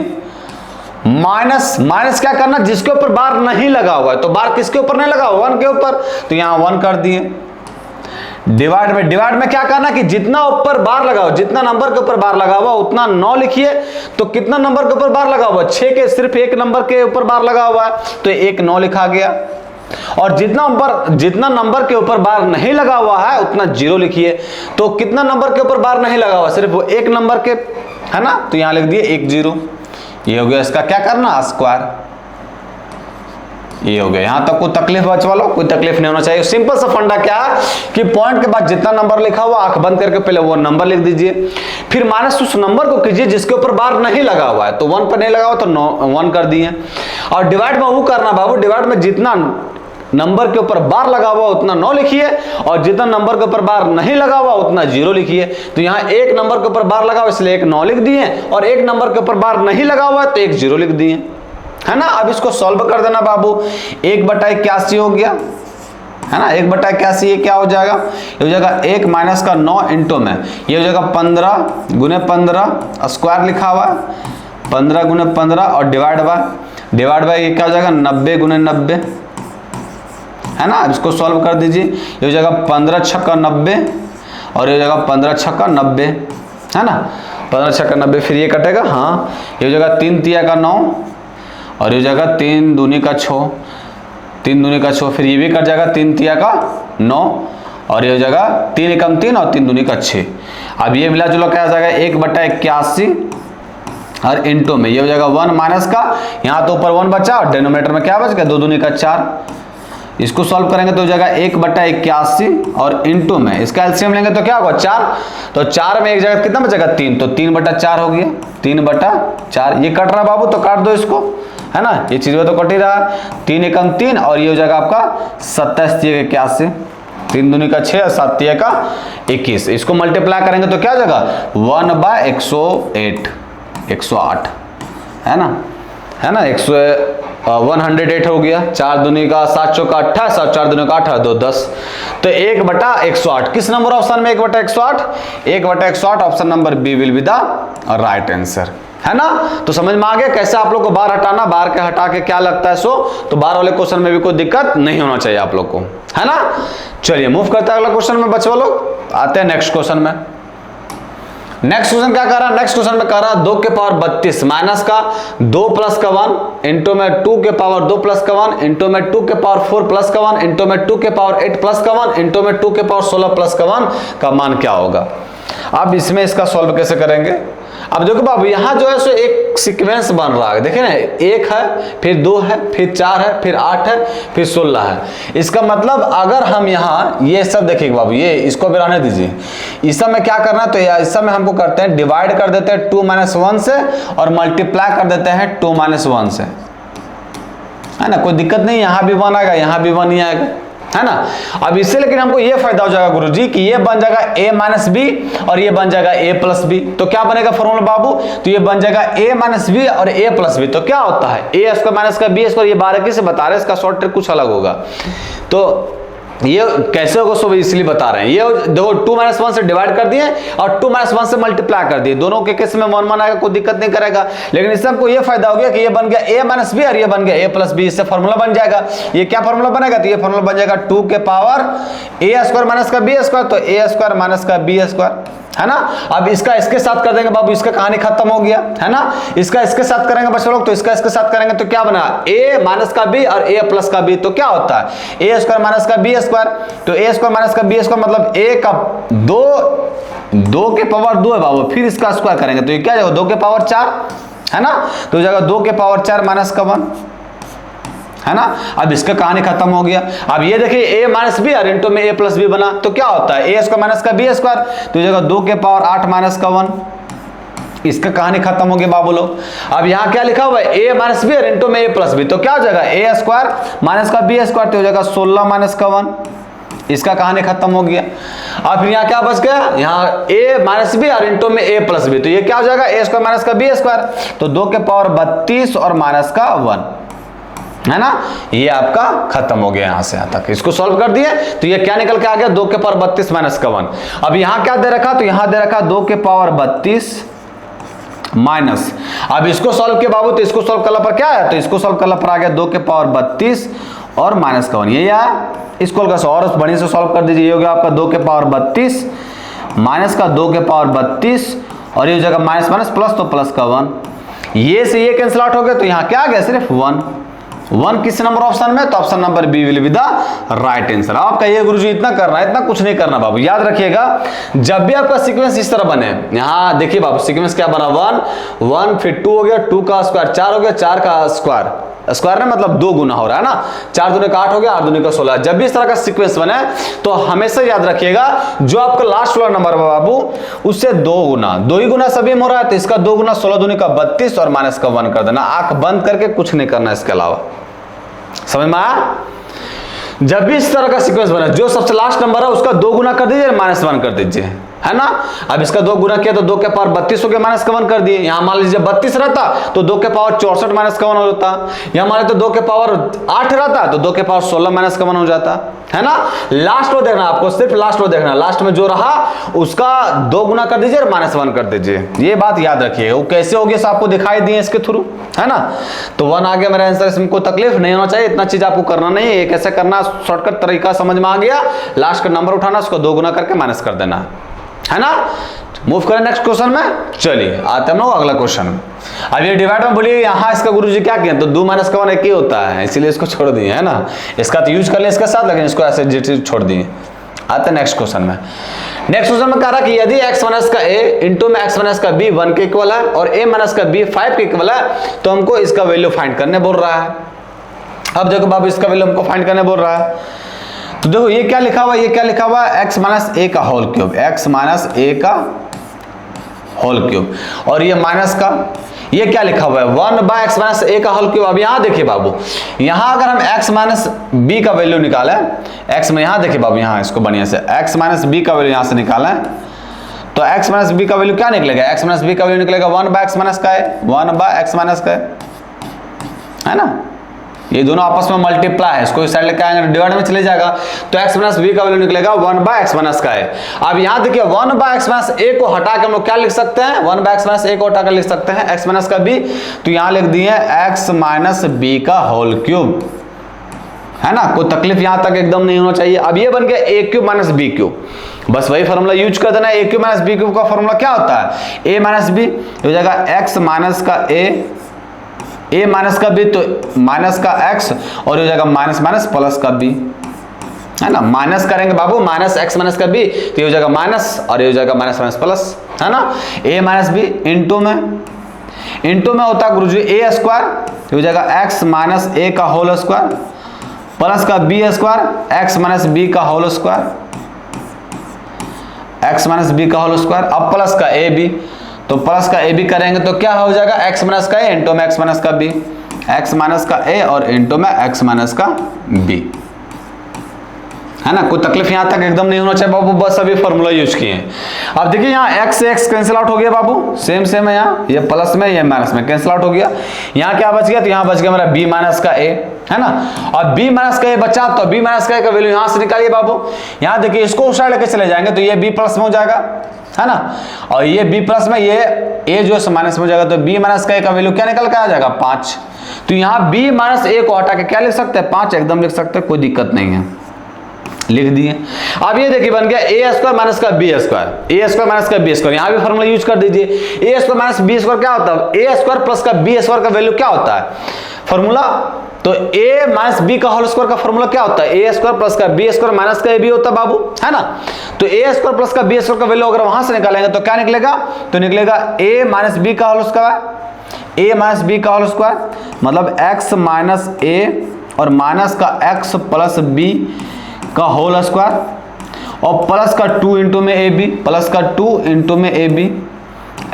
माइनस, माइनस क्या करना, जिसके ऊपर बार नहीं लगा हुआ है, तो बार किसके ऊपर नहीं लगा हुआ, 1 के ऊपर, तो यहां 1 कर दिए। डिवाइड में क्या करना कि जितना ऊपर बार लगा हुआ, जितना नंबर के ऊपर बार लगा हुआ उतना 9 लिखिए। तो कितना नंबर के ऊपर बार लगा हुआ, 6 के, सिर्फ एक नंबर के ऊपर बार लगा हुआ है, तो एक 9 लिखा गया। और जितना नंबर के ऊपर बार नहीं लगा हुआ है उतना 0 लिखिए। तो कितना नंबर के ऊपर बार नहीं लगा हुआ, सिर्फ वो एक नंबर के, है ना, तो यहां लिख दिए 1 0। ये हो गया इसका क्या करना, स्क्वायर। ये हो गया, यहां तक कोई तकलीफ बचवा लो, कोई तकलीफ नहीं होना चाहिए। सिंपल सा फंडा क्या है कि पॉइंट के बाद जितना नंबर लिखा हुआ आंख बंद करके पहले वो नंबर लिख दीजिए, फिर माइनस उस नंबर को कीजिए जिसके ऊपर बार नहीं लगा हुआ है, तो 1 पर नहीं लगा हुआ तो 1 कर दिए। और डिवाइड में वो करना बाबू, डिवाइड में जितना नंबर के ऊपर बार लगा हुआ उतना 9 लिखिए, और जितना नंबर के ऊपर बार नहीं लगा हुआ उतना 0 लिखिए। तो यहाँ एक नंबर के ऊपर बार लगा हुआ इसलिए एक 9 लिख दिए, और एक नंबर के ऊपर बार नहीं लगा हुआ तो एक 0 लिख दिए, है ना। अब इसको सॉल्व कर देना बाबू, 1/81 हो गया, है ना। 1/81 ये क्या हो जाएगा, ये हो जाएगा 1 माइनस का 9 इंटू में, ये हो जाएगा 15 गुने 15 स्क्वायर लिखा हुआ है, 15 गुने 15 और डिवाइड बाय ये क्या हो जाएगा 90 गुने 90, है ना। इसको सॉल्व कर दीजिए, ये हो जाएगा 15 छक्का 90 और ये हो जाएगा 15 छक्का 90, है ना। 15 छक्का 90, फिर ये कटेगा, हाँ, ये हो जाएगा 3 तिया का 9 और ये हो जाएगा 3 दूनी का 6, 3 दूनी का 6, फिर ये भी कट जाएगा 3 तिया का 9 और ये हो जाएगा 3 एकम 3 और 3 दूनी का 6। अब ये मिला जुला क्या आ जाएगा 1/81 और इंटू में ये हो जाएगा 1 माइनस का, यहाँ तो ऊपर 1 बचा और डिनोमिनेटर में क्या बच गया 2 दूनी का 4। इसको सॉल्व करेंगे तो हो जाएगा 1/81 और इंटू में इसका एलसीएम लेंगे तो क्या होगा 4, तो 4 में एक जगह कितना बचेगा 3, तो 3/4 हो गया, 3/4। ये कट रहा बाबू तो काट दो इसको, है ना, ये चीज में तो कट ही रहा, 3 एकम 3 और ये हो जाएगा आपका 27/81, 3 दूनी का 6 और 7 का 21। इसको मल्टीप्लाई करेंगे तो क्या हो जाएगा 1/108, 108, है ना, 108 हो गया। 4 दूनी का 7 चौका 28 और 4 दूनी का 8 2 10, तो 1/108 किस नंबर ऑप्शन में 1/108, 1/108 option number B will be the right answer, है ना। तो समझ में आ गया कैसे आप लोग को बार हटाना, बार के हटा के क्या लगता है सो, तो बार वाले क्वेश्चन में भी कोई दिक्कत नहीं होना चाहिए आप लोग को, है ना। चलिए मूव करते हैं अगला क्वेश्चन में बच्चों लोग, आते हैं नेक्स्ट क्वेश्चन में। नेक्स्ट क्वेश्चन क्या कर रहा है, नेक्स्ट क्वेश्चन में कर रहा है 2 के पावर 32 माइनस का 2 प्लस का 1 इंटू में 2 के पावर 2 प्लस का 1 इंटू में 2 के पावर 4 प्लस का 1 इंटू में 2 के पावर 8 प्लस का 1 इंटू में 2 के पावर 16 प्लस का 1 का मान क्या होगा। अब इसमें इसका सॉल्व कैसे करेंगे, अब देखो बाबू यहाँ जो है सो एक सीक्वेंस बन रहा है, देखिए ना, 1 है, फिर 2 है, फिर 4 है, फिर 8 है, फिर 16 है। इसका मतलब अगर हम यहाँ ये सब देखिए बाबू, ये इसको भी रहने दीजिए, इस सब में क्या करना है, तो इस सब में हमको करते हैं डिवाइड कर देते हैं 2 - 1 से और मल्टीप्लाई कर देते हैं 2 - 1 से, है ना। कोई दिक्कत नहीं, यहाँ भी 1 आएगा, यहाँ भी 1 ही आएगा, है ना। अब इससे लेकिन हमको ये फायदा हो जाएगा गुरुजी कि ये बन जाएगा a - b और ये बन जाएगा a + b, तो क्या बनेगा फॉर्मूला बाबू, तो ये बन जाएगा a - b और a + b, तो क्या होता है a² माइनस का b², ये बारीकी से बता रहे हैं, इसका शॉर्ट ट्रिक कुछ अलग होगा। तो ये कैसे होगा सब इसलिए बता रहे हैं, ये देखो 2 - 1 से डिवाइड कर दिए और 2 - 1 से मल्टीप्लाई कर दिए, दोनों के केस में 1 आएगा, कोई दिक्कत नहीं करेगा। लेकिन इससे हमको ये फायदा हो गया कि ये बन गया a - b और ये बन गया a + b, इससे फॉर्मूला बन जाएगा। ये क्या फॉर्मूला बनेगा, तो ये फॉर्मूला बन जाएगा 2 के पावर a² माइनस का b², तो a² माइनस का b², है ना। अब इसका इसके साथ कर देंगे बाबू, इसका कहानी खत्म हो गया, है ना। इसका इसके साथ करेंगे बच्चे लोग, तो इसका इसके साथ करेंगे तो क्या बना, a माइनस का b और a प्लस का b, तो क्या होता है a स्क्वायर माइनस का b स्क्वायर, तो a स्क्वायर माइनस का b स्क्वायर मतलब a का 2 के पावर 2 है बाबू, फिर इसका स्क्वायर करेंगे तो ये क्या जाएगा 2 के पावर 4, है ना। तो जाएगा 2 के पावर 4 माइनस का 1, है ना। अब इसका कहानी खत्म हो गया। अब ये देखिए a माइनस बी और इंटू में a प्लस बी बना, तो क्या होता है a स्क्वायर माइनस का b स्क्वायर, तो ये जगह 2 के पावर 8 माइनस का 1, इसका कहानी खत्म हो गई बाबू लोग। अब यहाँ क्या लिखा हुआ है a माइनस बी और इंटू में a प्लस बी, तो क्या हो जाएगा a स्क्वायर माइनस का b स्क्वायर, तो हो जाएगा 16 माइनस का 1, इसका कहानी खत्म हो गया। अब फिर यहाँ क्या बच गया, यहाँ a माइनस बी और इंटू में a प्लस बी, तो ये क्या हो जाएगा a स्क्वायर माइनस का b स्क्वायर, तो 2 के पावर 32 और माइनस का 1, है ना। ये आपका खत्म हो गया यहां से यहां तक, इसको सॉल्व कर दिए तो ये क्या निकल के आ गया 2 के पावर 32 माइनस का 1। अब यहां क्या दे रखा, तो यहां दे रखा 2 के पावर 32 माइनस, अब इसको सॉल्व किया बाबू, तो इसको सॉल्व करने पर क्या है, तो इसको सॉल्व करने पर आ गया 2 के पावर 32 और माइनस का 1, ये आया। इसको और बढ़िया से सॉल्व कर दीजिए, ये हो गया आपका 2 के पावर 32 माइनस का 2 के पावर 32 और ये हो जाएगा माइनस माइनस प्लस, तो प्लस का 1, ये से ये कैंसिल आउट हो गया, तो यहाँ क्या आ गया सिर्फ 1 किस नंबर ऑप्शन में, तो option number B will be the right answer. आपका ये गुरुजी इतना करना है, इतना कुछ नहीं करना बाबू, याद रखिएगा जब भी आपका सीक्वेंस इस तरह बने, यहाँ देखिए बाबू सीक्वेंस क्या बना 1 फिर 2 हो गया, 2 का स्क्वायर 4 हो गया, 4 का स्क्वायर ना मतलब 2 गुना हो रहा है ना, 4 दूनी का 8 हो गया, 8 दूनी का 16। जब भी इस तरह का सीक्वेंस बने तो हमेशा याद रखिएगा जो आपका लास्ट वाला नंबर है बाबू उससे 2 गुना, 2 ही गुना सभी में हो रहा है, तो इसका 2 गुना 16 दूनी का 32 और माइनस का 1 कर देना, आंख बंद करके कुछ नहीं करना इसके अलावा, समझ में आया। जब भी इस तरह का सीक्वेंस बना जो सबसे लास्ट नंबर है उसका 2 गुना कर दीजिए, माइनस 1 कर दीजिए, है ना। अब इसका 2 गुना किया तो 2 के पावर 32 हो गया, माइनस का 1 कर दिए। यहां मान लीजिए 32 रहता तो 2 के पावर 64 माइनस का 1 हो जाता, यहां मान लीजिए तो 2 के पावर 8 रहता तो 2 के पावर 16 माइनस का 1 हो जाता, है ना। लास्ट रो देखना आपको, सिर्फ लास्ट रो देखना, लास्ट में जो रहा उसका 2 गुना कर दीजिए और माइनस 1 कर दीजिए, ये बात याद रखिए। वो कैसे हो गया आपको दिखाई दिए इसके थ्रू, है ना। तो 1 आ गया मेरा आंसर, इसमें कोई तकलीफ नहीं होना चाहिए, इतना चीज आपको करना नहीं है, ये कैसे करना शॉर्टकट तरीका समझ में आ गया। लास्ट का नंबर उठाना, उसको 2 गुना करके माइनस कर देना, है ना। मूव करें नेक्स्ट क्वेश्चन में, चलिए आते हम लोग अगला क्वेश्चन में। अब ये डिवाइड में बोलिए यहाँ इसका गुरुजी क्या किया, तो 2 माइनस का 1 एक ही होता है, इसीलिए इसको छोड़ दिए, है ना। इसका तो यूज कर लिया इसके साथ, लेकिन इसको ऐसे छोड़ दिए। आते हैं नेक्स्ट क्वेश्चन में। नेक्स्ट क्वेश्चन में कह रहा कि यदि x माइनस का a इंटू में x माइनस का b 1 के इक्वल है और a माइनस का b 5 के इक्वल है, तो हमको इसका वैल्यू फाइंड करने बोल रहा है। अब देखो बाबू इसका वैल्यू हमको फाइंड करने बोल रहा है, तो देखो ये क्या लिखा हुआ है, ये क्या लिखा हुआ है x माइनस a का whole cube, x minus a का होल क्यूब, और ये माइनस का ये क्या लिखा हुआ है 1 बाय x माइनस a का होल क्यूब। अब यहाँ देखिए बाबू, यहाँ अगर हम x माइनस b का वैल्यू निकालें, x में यहाँ देखिए बाबू, यहाँ इसको बढ़िया से x माइनस b का वैल्यू यहाँ से निकालें तो x माइनस b का वैल्यू क्या निकलेगा, x माइनस b का वैल्यू निकलेगा 1 बाय x माइनस का है, 1 बाय x माइनस का है ना। ये दोनों आपस में मल्टीप्लाई है, इसको इस साइड लेके आएंगे डिवाइड में चले जाएगा, तो x माइनस b का वैल्यू निकलेगा 1 बाय x माइनस का है। अब यहाँ देखिए 1 बाय x माइनस a को हटा के हम लोग क्या लिख सकते हैं, 1 बाय x माइनस a को हटा कर लिख सकते हैं x माइनस का b, तो यहाँ लिख दिए x माइनस b का होल क्यूब, है ना। कोई तकलीफ यहाँ तक एकदम नहीं होना चाहिए। अब ये बन गया a cube minus b cube, बस वही फॉर्मूला यूज कर देना है। a cube minus b cube का फॉर्मूला क्या होता है, a माइनस b हो जाएगा x माइनस का a माइनस का b तो माइनस का x और हो जाएगा माइनस माइनस प्लस का b, है ना। माइनस करेंगे बाबू माइनस x माइनस का b तो ये हो जाएगा माइनस और ये हो जाएगा माइनस माइनस प्लस, है ना। a माइनस b इंटू में होता है गुरुजी a स्क्वायर हो जाएगा x माइनस a का होल स्क्वायर प्लस का b square x minus b का whole square, x minus b का होल स्क्वायर, अब प्लस का a b, तो प्लस का a b करेंगे तो क्या हो जाएगा x माइनस का a इंटू में x माइनस का b, x माइनस का a और इंटू में x माइनस का b, है ना। कोई तकलीफ यहाँ तक एकदम नहीं होना चाहिए बाबू, बस अभी फॉर्मूला यूज किए हैं। अब देखिए यहाँ x से x कैंसिल आउट हो गया बाबू, सेम है यहाँ, ये प्लस में ये माइनस में कैंसिल आउट हो गया। यहाँ क्या बच गया, तो यहाँ बच गया मेरा b माइनस का a, है ना। और b माइनस का a बचा तो b माइनस का a का वैल्यू यहाँ से निकालिए बाबू। यहाँ देखिए इसको उस साइड लेके चले जाएंगे तो ये b प्लस में हो जाएगा, है ना। और ये b प्लस में ये a जो है माइनस में हो जाएगा, तो b माइनस का a का वैल्यू क्या निकल के आ जाएगा 5। तो यहाँ b माइनस a को हटा के क्या लिख सकते हैं 5 एकदम लिख सकते हैं, कोई दिक्कत नहीं लिख दिए। अब ये देखिए बन गया ए स्क्वायर माइनस का बी स्क्वायर, ए स्क्वायर माइनस का बी स्क्वायर, यहाँ भी फॉर्मूला यूज कर दीजिए। ए स्क्वायर माइनस बी स्क्वायर क्या होता है, ए स्क्वायर प्लस का बी स्क्वायर का वैल्यू क्या होता है फॉर्मूला, तो ए माइनस बी का होल स्क्वायर का फॉर्मूला क्या होता है, ए स्क्वायर प्लस का बी स्क्वायर माइनस का ए बी होता है बाबू, है ना। तो ए स्क्वायर प्लस का बी स्क्वायर का वैल्यू अगर वहां से निकालेंगे तो क्या निकलेगा, तो निकलेगा ए माइनस बी का होल स्क्वायर, ए माइनस बी का होल स्क्वायर मतलब एक्स माइनस ए और माइनस का एक्स प्लस बी का होल स्क्वायर और प्लस का 2 इंटू में ए बी, प्लस का 2 इंटू में ए बी,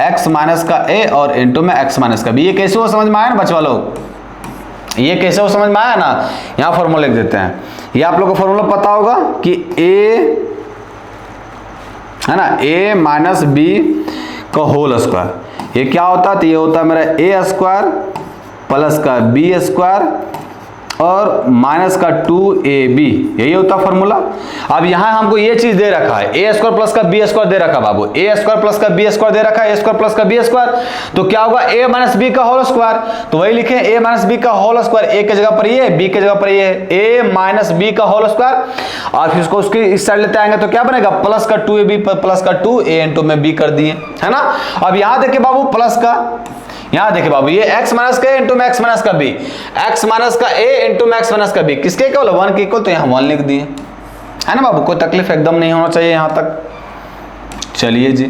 एक्स माइनस का ए और इंटू में एक्स माइनस का बी। ये कैसे वो समझ में आया ना बच्चा लोग, ये कैसे वो समझ में आया ना, यहाँ फॉर्मूला लिख देते हैं। ये आप लोग को फॉर्मूला पता होगा कि ए है ना, ए माइनस बी का होल स्क्वायर, ये क्या होता है, तो ये होता है मेरा ए स्क्वायर प्लस का बी स्क्वायर और माइनस का 2ab, यही होता है फॉर्मूला। अब यहाँ हमको ये चीज दे रखा है, ए स्क्वायर प्लस का बी स्क्वायर दे रखा है बाबू, ए स्क्वायर प्लस का बी स्क्वायर दे रखा है, ए स्क्वायर प्लस का बी स्क्वायर, तो क्या होगा ए माइनस बी का होल स्क्वायर, तो वही लिखे ए माइनस बी का होल स्क्वायर, ए की जगह पर ये, बी की जगह पर ये, ए माइनस बी का होल स्क्वायर और फिर उसको उसकी इस साइड लेते आएंगे तो क्या बनेगा, प्लस का 2ab प्लस का 2 ए इंटू में बी कर दिए, है ना। अब यहाँ देखिए बाबू प्लस का, यहां देखिए बाबू ये x माइनस का ए इंटू में x माइनस का बी, x माइनस का ए इंटू में x माइनस का बी किसके इक्वल, 1 के इक्वल, तो यहां 1 लिख दिए, है ना बाबू। कोई तकलीफ एकदम नहीं होना चाहिए यहां तक। चलिए जी,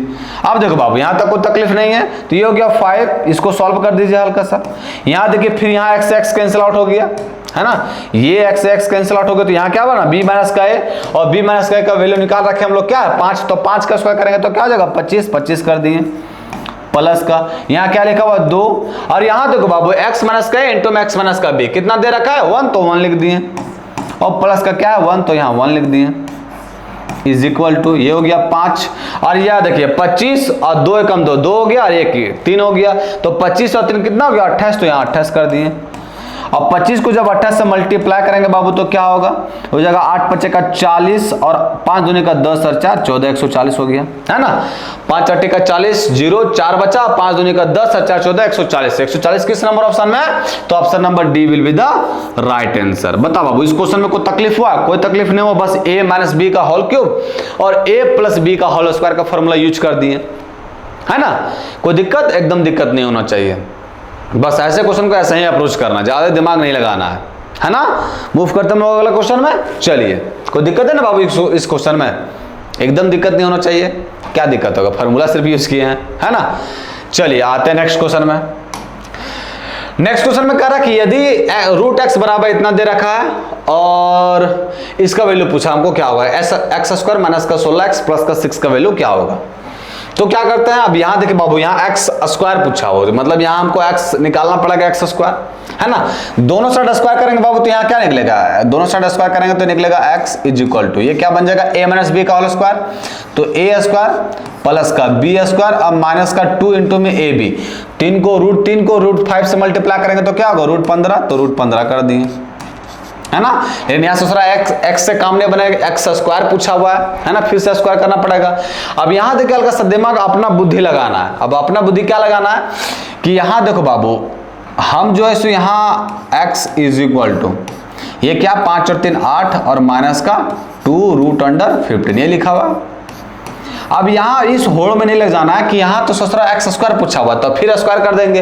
अब देखो बाबू यहां तक कोई तकलीफ नहीं है, तो ये हो गया 5, इसको सॉल्व कर दीजिए हल्का सा। यहां देखिए फिर यहाँ x कैंसिल आउट हो गया, है ना, ये x कैंसिल आउट हो गया, तो यहाँ क्या बना b माइनस का ए और b माइनस का ए का वैल्यू निकाल रखे हम लोग क्या है 5, तो 5 का स्क्वायर करेंगे तो क्या हो जाएगा 25, 25 कर दिए प्लस का, यहाँ क्या लिखा हुआ 2 और यहाँ देखो बाबू x माइनस का ए इंटू में x माइनस का बी कितना दे रखा है 1, तो 1 लिख दिए और प्लस का क्या है 1, तो यहाँ 1 लिख दिए इज इक्वल टू, ये हो गया 5 और यह देखिए 25 और 2 एकम 2, 2 हो गया और 1 3 हो गया, तो 25 और 3 कितना हो गया 28, तो यहाँ 28 कर दिए। अब 25 को जब 28 से मल्टीप्लाई करेंगे बाबू तो क्या होगा, हो जाएगा 8 पचे का 40 और 5 दूनी का 10 और 4 14, 140 हो गया, है ना। 5 अट्ठे का 40, 0 4 बचा, 5 दूनी का 10 और 4 14, 140, 140 किस नंबर ऑप्शन में है, तो option number D will be the right answer. बता बाबू इस क्वेश्चन में कोई तकलीफ हुआ, कोई तकलीफ नहीं हुआ, बस a माइनस बी का होल क्यूब और a प्लस बी का होल स्क्वायर का फॉर्मूला यूज कर दिए, है ना। कोई दिक्कत, एकदम दिक्कत नहीं होना चाहिए, बस ऐसे क्वेश्चन को ऐसे ही अप्रोच करना, ज्यादा दिमाग नहीं लगाना है ना। मूव करते हैं अगला क्वेश्चन में। चलिए कोई दिक्कत है ना बाबू इस क्वेश्चन में, एकदम दिक्कत नहीं होना चाहिए, क्या दिक्कत होगा, फार्मूला सिर्फ यूज किए हैं, है ना। चलिए आते हैं नेक्स्ट क्वेश्चन में। नेक्स्ट क्वेश्चन में कह रहा कि यदि रूट एक्स बराबर इतना दे रखा है और इसका वैल्यू पूछा हमको क्या होगा, एक्स स्क्वायर माइनस का 16x प्लस का 6 का वैल्यू क्या होगा, तो क्या करते हैं, अब यहां देखिए बाबू यहाँ एक्स स्क्वायर पूछा हो, मतलब यहाँ हमको एक्स निकालना पड़ेगा, एक्स स्क्वायर, है ना। दोनों साइड स्क्वायर करेंगे बाबू तो यहाँ क्या निकलेगा, दोनों साइड स्क्वायर करेंगे तो निकलेगा x इज इक्वल टू, ये क्या बन जाएगा a माइनस बी का होल स्क्वायर, तो a स्क्वायर प्लस का b स्क्वायर अब माइनस का 2 इंटू में ए बी, 3 को रूट 5 से मल्टीप्लाई करेंगे तो क्या होगा रूट 15, तो रूट 15 कर दिए, है ना। लेकिन यहाँ से दूसरा एक्स से काम नहीं बनेगा, एक्स स्क्वायर पूछा हुआ है ना, फिर से स्क्वायर करना पड़ेगा। अब यहाँ देखिए हल्का सा दिमाग अपना बुद्धि लगाना है, अब अपना बुद्धि क्या लगाना है कि यहाँ देखो बाबू हम जो है सो यहाँ x इज इक्वल टू, ये क्या 5 और 3 8 और माइनस का 2 रूट अंडर 15 ये लिखा हुआ। अब यहाँ इस होड़ में नहीं लग जाना है कि यहाँ तो ससुरा एक्स स्क्वायर पूछा हुआ तो फिर स्क्वायर कर देंगे,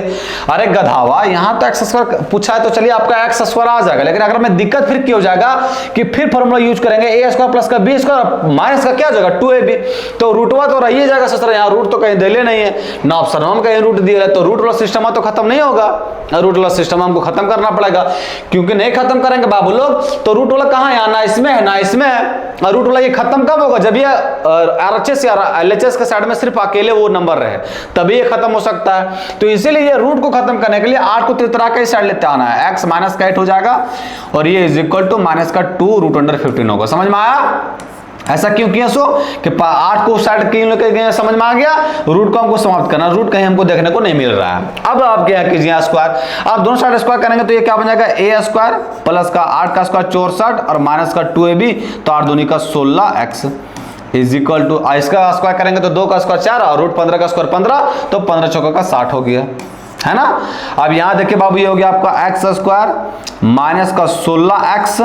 अरे गधावा यहाँ तो एक्स स्क्वायर पूछा है तो चलिए आपका एक्स स्क्वायर आ जाएगा, लेकिन अगर मैं दिक्कत फिर क्या हो जाएगा कि फिर फॉर्मूला यूज करेंगे ए स्क्वायर प्लस का बी स्क्वायर माइनस का क्या हो जाएगा 2ab, तो रूटवा तो रही जाएगा ससुरा, यहाँ रूट तो कहीं दिले नहीं है ना ऑप्शन हम कहीं रूट दिया है, तो रूट वाला सिस्टम तो खत्म नहीं होगा, रूट वाला सिस्टम हमको खत्म करना पड़ेगा, क्योंकि नहीं खत्म करेंगे बाबू लोग तो रूट वाला कहाँ है, ना इसमें है ना इसमें है, रूट वाला ये खत्म कब होगा जब ये आरएचएस या एलएचएस के साइड में सिर्फ अकेले वो नंबर रहे तभी ये खत्म हो सकता है। तो इसीलिए ये रूट को खत्म करने के लिए 8 को तिरतरा के साइड लेते आना है, x माइनस का 8 हो जाएगा और ये इज इक्वल टू माइनस का 2 रूट अंडर 15 होगा। समझ में आया ऐसा क्यों किया सो कि 8 को साइड क्यों लेके गए, समझ में आ गया। रूट को हमको समाप्त करना, रूट कहीं हमको देखने को नहीं मिल रहा है। अब आप क्या कीजिए स्क्वायर, आप दोनों साइड स्क्वायर करेंगे तो ये क्या बन जाएगा a स्क्वायर प्लस का 8 का स्क्वायर 64 और माइनस का 2ab, तो 8 दूनी का 16x इज इक्वल टू, इसका स्क्वायर करेंगे तो 2 का स्क्वायर 4 और रूट 15 का स्क्वायर 15, तो 15 चौका का 60 हो गया, है ना। अब यहां देखिए बाबू ये हो गया आपका एक्स स्क्वायर माइनस का 16x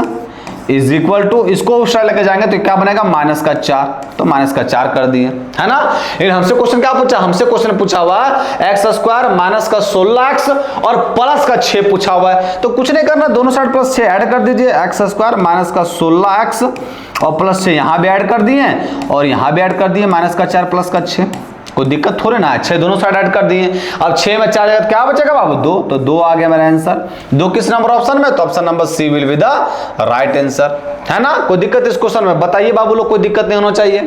इज इक्वल टू, इसको उस साइड लेके जाएंगे तो क्या बनेगा माइनस का 4, तो माइनस का 4 कर दिए, है ना। लेकिन हमसे क्वेश्चन क्या पूछा, हमसे क्वेश्चन पूछा हुआ एक्स स्क्वायर माइनस का 16x और प्लस का 6 पूछा हुआ है। तो कुछ नहीं करना, दोनों साइड प्लस 6 ऐड कर दीजिए, एक्स स्क्वायर माइनस का 16x और प्लस 6 यहां भी ऐड कर दिए और यहां भी ऐड कर दिए, माइनस का 4 प्लस का 6, कोई दिक्कत थोड़ी ना है। 6 दोनों साइड ऐड कर दिए। अब 6 में 4 जगह क्या बचेगा बाबू 2, तो 2 आ गया मेरा आंसर। 2 किस नंबर ऑप्शन में, तो option number C will be the right answer, है ना। कोई दिक्कत इस क्वेश्चन में बताइए बाबू लोग, कोई दिक्कत नहीं होना चाहिए।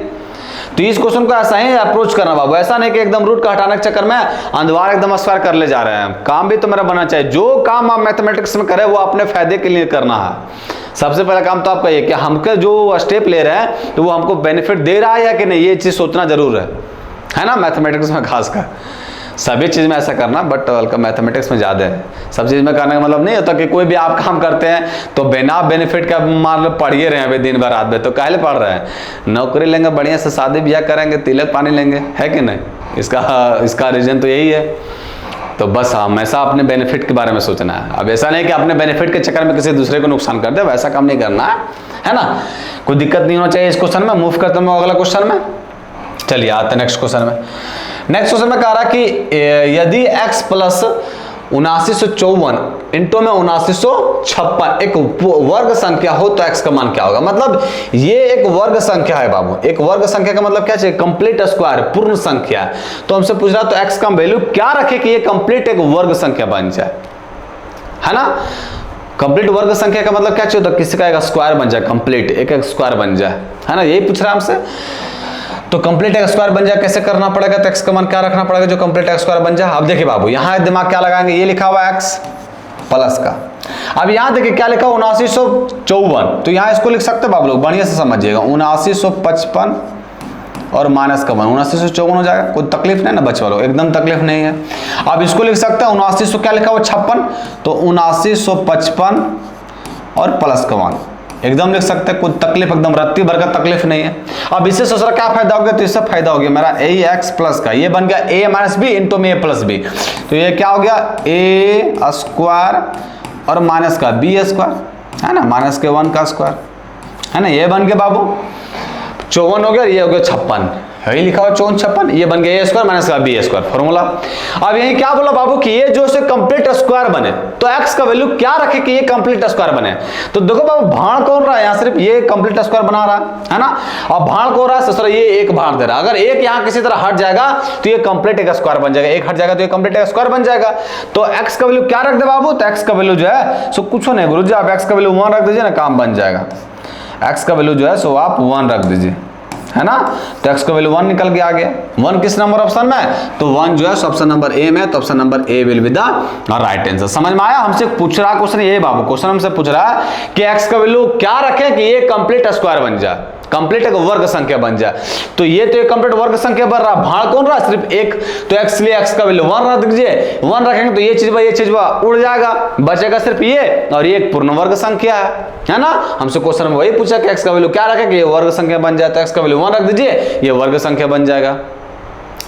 तो इस क्वेश्चन को ऐसा ही अप्रोच करना बाबू, ऐसा नहीं कि एकदम रूट का हटाने के चक्कर में अंधवार एकदम स्क्वायर कर ले जा रहे हैं। काम भी तो मेरा बनना चाहिए, जो काम आप मैथमेटिक्स में करें वो अपने फायदे के लिए करना है। सबसे पहला काम तो आपका ये कि हमके जो स्टेप ले रहे हैं तो वो हमको बेनिफिट दे रहा है या कि नहीं, ये चीज सोचना जरूर है ना। मैथमेटिक्स में खासकर सभी चीज में ऐसा करना, बट हल्का मैथमेटिक्स में ज्यादा है। सब चीज में करने का मतलब नहीं होता कि कोई भी आप काम करते हैं तो बिना बेनिफिट का मान लो पढ़िए रहे हैं दिन भर रात में, तो काहे पढ़ रहे हैं। नौकरी लेंगे, बढ़िया से शादी ब्याह करेंगे, तिलक पानी लेंगे, है कि नहीं। इसका रीजन तो यही है। तो बस हमेशा अपने बेनिफिट के बारे में सोचना है। अब ऐसा नहीं कि अपने बेनिफिट के चक्कर में किसी दूसरे को नुकसान कर दे, वैसा काम नहीं करना है ना। कोई दिक्कत नहीं होना चाहिए इस क्वेश्चन में। मूव करते हैं अगला क्वेश्चन में, चलिए आते हैं नेक्स्ट क्वेश्चन में। नेक्स्ट क्वेश्चन में कह रहा कि यदि x प्लस 7954 इंटू में 7956 एक वर्ग संख्या हो तो x का मान क्या होगा। मतलब ये एक वर्ग संख्या है बाबू। एक वर्ग संख्या का मतलब क्या चाहिए, कंप्लीट स्क्वायर, पूर्ण संख्या। तो हमसे पूछ रहा तो x का वैल्यू क्या रखे कि ये कंप्लीट एक वर्ग संख्या बन जाए, है ना। कंप्लीट वर्ग संख्या का मतलब क्या चाहिए, तो किसी का एक स्क्वायर बन जाए, कंप्लीट एक स्क्वायर बन जाए, है ना। यही पूछ रहा है हमसे। तो कंप्लीट एक स्क्वायर बन जाए कैसे करना पड़ेगा, तो x का मान क्या रखना पड़ेगा जो कंप्लीट एक स्क्वायर बन जाए। अब देखिए बाबू यहाँ दिमाग क्या लगाएंगे, ये लिखा हुआ x प्लस का। अब यहाँ देखिए क्या लिखा 7954, तो यहाँ इसको लिख सकते हैं बाबू लोग, बढ़िया से समझिएगा। 7955 और माइनस का 1, 7954 हो जाएगा। कोई तकलीफ नहीं ना बच्चे लोग, एकदम तकलीफ नहीं है। अब इसको लिख सकते हैं 7900 क्या लिखा हुआ 56, तो 7955 और प्लस का 1 एकदम लिख सकते हैं। कोई तकलीफ एकदम रत्ती भर का तकलीफ नहीं है। अब इससे सोच रहा क्या फायदा हो गया, तो इससे फायदा हो गया मेरा ax प्लस का, ये बन गया a माइनस बी इंटू में a प्लस बी। तो ये क्या हो गया a स्क्वायर और माइनस का b स्क्वायर, है ना, माइनस के 1 का स्क्वायर, है ना। ये बन गया बाबू 54 हो गया, ये हो गया 56, यही लिखा हुआ 5456, ये बन गया a स्क्वायर माइनस का b स्क्वायर फॉर्मूला। अब यही क्या बोला बाबू कि ये जो से कंप्लीट स्क्वायर बने तो x का वैल्यू क्या रखे कि ये कंप्लीट स्क्वायर बने। तो देखो बाबू भाड़ कौन रहा है, यहाँ सिर्फ ये कंप्लीट स्क्वायर बना रहा है ना। अब भाड़ कौन रहा है, ससुरा ये एक भाड़ दे रहा है। अगर एक यहाँ किसी तरह हट जाएगा तो ये कंप्लीट एक स्क्वायर बन जाएगा, एक हट जाएगा तो ये कंप्लीट एक स्क्वायर बन जाएगा। तो x का वैल्यू क्या रख दे बाबू, तो x का वैल्यू जो है सो कुछ नहीं गुरु जी, आप x का वैल्यू 1 रख दीजिए ना, काम बन जाएगा। x का वैल्यू जो है सो आप 1 रख दीजिए, है ना। तो x का वैल्यू 1 निकल के आ गया। 1 किस नंबर ऑप्शन में, तो 1 जो है ऑप्शन नंबर ए में, तो option number A will be the right answer. समझ में आया। हमसे पूछ रहा क्वेश्चन ये बाबू, क्वेश्चन हमसे पूछ रहा है कि x का वैल्यू क्या रखें कि ये कंप्लीट स्क्वायर बन जाए, कंप्लीट एक वर्ग संख्या बन जाए। तो ये तो एक कंप्लीट वर्ग संख्या बन रहा, भाड़ कौन रहा सिर्फ एक, तो x लिए x का वैल्यू 1 रख दीजिए। 1 रखेंगे तो ये चीज उड़ जाएगा, बचेगा सिर्फ ये, और ये एक पूर्ण वर्ग संख्या है ना। हमसे क्वेश्चन में वही पूछा कि x का वैल्यू क्या रखे कि ये वर्ग संख्या बन जाए, तो x का वैल्यू 1 रख दीजिए, ये वर्ग संख्या बन जाएगा।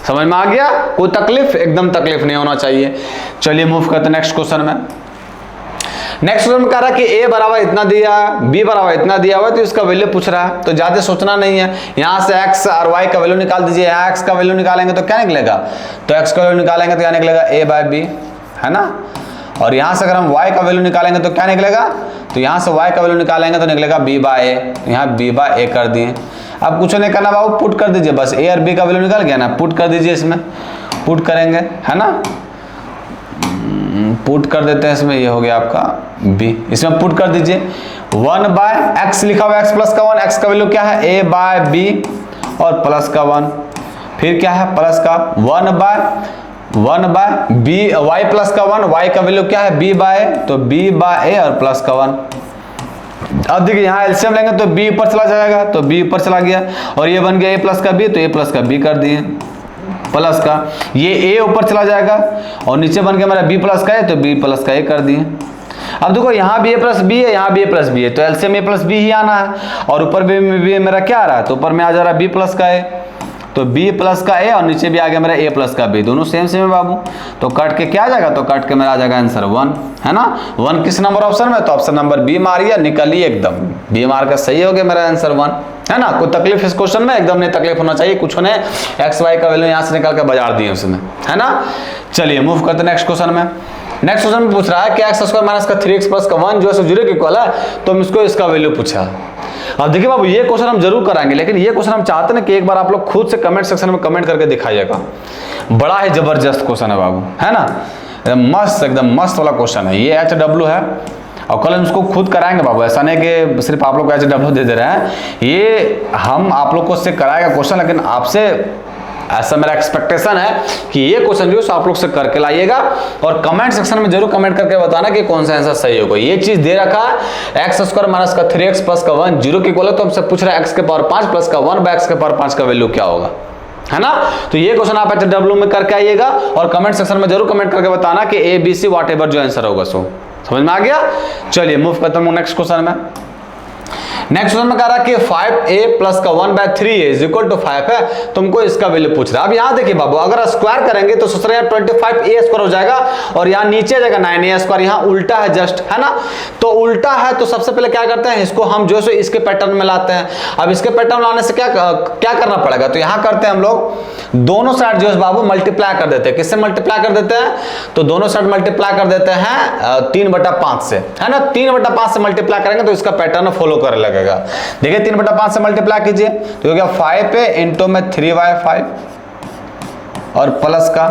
समझ में आ गया। कोई तकलीफ, एकदम तकलीफ नहीं होना चाहिए। चलिए मूव करते हैं नेक्स्ट क्वेश्चन में। नेक्स्ट क्वेश्चन में कह रहा है कि a बराबर इतना दिया, b बराबर इतना दिया हुआ है, तो इसका वैल्यू पूछ रहा है। तो ज्यादा सोचना नहीं है, यहाँ से x और y का वैल्यू निकाल दीजिए। यहाँ x का वैल्यू निकालेंगे तो क्या निकलेगा, तो x का वैल्यू निकालेंगे तो क्या निकलेगा a बाय b, है ना। और यहाँ से अगर हम y का वैल्यू निकालेंगे तो क्या निकलेगा, तो यहाँ से y का वैल्यू निकालेंगे तो निकलेगा b बाय a, यहाँ b बाय a कर दिए। अब कुछ नहीं करना बाबू, पुट कर दीजिए बस, a और b का वैल्यू निकल गया ना, पुट कर दीजिए इसमें, पुट करेंगे, है ना। पुट कर देते हैं इसमें, ये हो गया आपका b, इसमें पुट कर दीजिए। 1 बाय x लिखा हुआ x प्लस का 1, x का वैल्यू क्या है a बाय b और प्लस का 1, फिर क्या है प्लस का 1 बाय b, y प्लस का 1, y का वैल्यू क्या है b बाय, तो b बाय a और प्लस का 1। अब देखिए यहाँ एलसीएम लेंगे तो b ऊपर चला जाएगा, तो b ऊपर चला गया, और ये बन गया a प्लस का b, तो a प्लस का b कर दिए प्लस का, ये a ऊपर चला जाएगा, और नीचे बन गया मेरा b प्लस का है, तो b प्लस का a कर दिए। अब देखो यहाँ भी a प्लस b है, यहाँ भी a प्लस b है, तो एलसीएम a प्लस b ही आना है, और ऊपर भी मेरा क्या आ रहा है, तो ऊपर में आ जा रहा है b प्लस का a, तो b प्लस का a और नीचे भी आ गया मेरा a प्लस का b, दोनों सेम सेम है बाबू। तो कट के क्या आ जाएगा, तो कट के मेरा आ जाएगा आंसर 1, है ना। 1 किस नंबर ऑप्शन में, तो ऑप्शन नंबर बी मारिए, निकलिए एकदम, बी मार का सही हो गया मेरा आंसर 1, है ना। कोई तकलीफ इस क्वेश्चन में एकदम नहीं तकलीफ होना चाहिए, कुछ ने एक्स वाई का वैल्यू यहाँ से निकाल के बाजार दिए उसने, है ना। चलिए मूव करते हैं नेक्स्ट क्वेश्चन में। नेक्स्ट क्वेश्चन में पूछ रहा है कि एक्स स्क्वायर माइनस का 3x प्लस का 1 जो है 0 के इक्वल है, तो हम इसको इसका वैल्यू पूछा। अब देखिए बाबू ये क्वेश्चन हम जरूर कराएंगे, लेकिन ये क्वेश्चन हम चाहते हैं कि एक बार आप लोग खुद से कमेंट सेक्शन में कमेंट करके दिखाइएगा। बड़ा ही जबरदस्त क्वेश्चन है बाबू, है ना, एकदम मस्त वाला क्वेश्चन है। ये HW है और कल हम इसको खुद कराएंगे बाबू, ऐसा नहीं कि सिर्फ आप लोग को HW दे रहे हैं, ये हम आप लोग को उससे कराएगा क्वेश्चन, लेकिन आपसे ऐसा मेरा एक्सपेक्टेशन है कि ये क्वेश्चन जो है आप लोग से करके लाइएगा और कमेंट सेक्शन में जरूर कमेंट करके बताना कि कौन सा आंसर सही होगा। ये चीज दे रखा है एक्स स्क्वायर माइनस का 3x प्लस का 1 0 के इक्वल है, तो हमसे पूछ रहा है एक्स के पावर 5 प्लस का 1 बाय एक्स के पावर 5 का वैल्यू क्या होगा, है ना। तो ये क्वेश्चन आप HW में करके आइएगा और कमेंट सेक्शन में जरूर कमेंट करके बताना कि ABC वॉट एवर जो आंसर होगा सो समझ में आ गया। चलिए मूव करते हैं नेक्स्ट क्वेश्चन में। नेक्स्ट क्वेश्चन में कह रहा है कि 5a प्लस का 1 bye 3a is equal to 5 है, तुमको इसका वैल्यू पूछ रहा है। अब यहाँ देखिए बाबू, अगर स्क्वायर करेंगे तो सोच रहे हैं 25a स्क्वायर हो जाएगा और यहाँ नीचे आ जाएगा 9a स्क्वायर, यहाँ उल्टा है जस्ट, है ना। तो उल्टा है तो सबसे पहले क्या करते हैं, इसको हम जो है इसके पैटर्न में लाते हैं। अब इसके पैटर्न लाने से क्या करना पड़ेगा, तो यहाँ करते हैं हम लोग दोनों साइड जो है बाबू मल्टीप्लाई कर देते हैं। किससे मल्टीप्लाई कर देते हैं, तो दोनों साइड मल्टीप्लाई कर देते हैं 3/5 से, है ना। 3/5 से मल्टीप्लाई करेंगे तो इसका पैटर्न फॉलो करने लगेगा। देखिए 3/5 से मल्टीप्लाई कीजिए तो हो गया 5 पे इंटू में 3/5 और प्लस का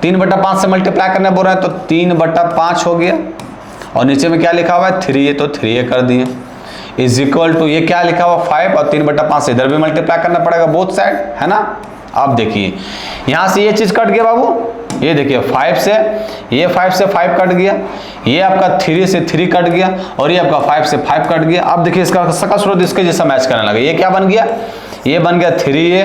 3/5 से मल्टीप्लाई करने बोल रहे हैं तो 3/5 हो गया और नीचे में क्या लिखा हुआ है 3a, तो 3a कर दिए इज इक्वल टू ये क्या लिखा हुआ 5 और 3/5 से इधर भी मल्टीप्लाई करना पड़ेगा बोथ साइड, है ना। आप देखिए यहां से ये चीज कट गया बाबू, ये देखिए 5 से ये 5 से 5 कट गया, ये आपका 3 से 3 कट गया और ये आपका 5 से 5 कट गया। अब देखिए इसका सकल स्रोत इसके जैसा मैच करने लगा। ये क्या बन गया, ये बन गया 3a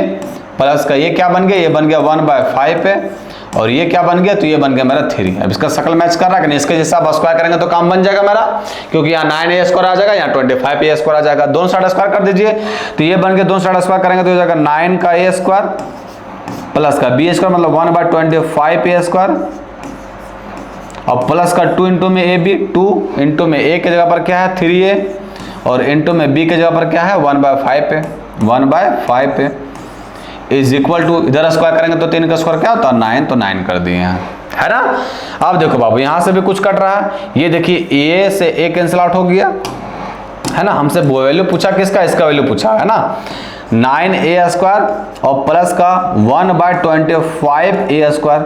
प्लस का ये क्या बन गया, ये बन गया 1/5 है और ये क्या बन गया, तो ये बन गया मेरा 3। अब इसका शकल मैच कर रहा है कि नहीं, इसके जैसा आप स्क्वायर करेंगे तो काम बन जाएगा मेरा, क्योंकि यहाँ 9a स्क्वायर आ जाएगा, यहाँ 25a स्क्वायर आ जाएगा। दोनों साइड स्क्वायर कर दीजिए तो ये बन गया, दोनों साइड स्क्वायर करेंगे तो हो जाएगा 9 का a स्क्वायर प्लस का b स्क्वायर मतलब 1/25a स्क्वायर और प्लस का 2 इंटू में ab, 2 इंटू में a के जगह पर क्या है 3a और इंटू में b के जगह पर क्या है 1/5 पे इज इक्वल टू इधर स्क्वायर करेंगे तो 3 का स्क्वायर क्या होता है 9, तो 9 कर दिए हैं, है ना। अब देखो बाबू यहाँ से भी कुछ कट रहा है, ये देखिए a से a कैंसिल आउट हो गया, है ना। हमसे वैल्यू पूछा किसका, इसका वैल्यू पूछा, है ना। 9a स्क्वायर और प्लस का 1/25a square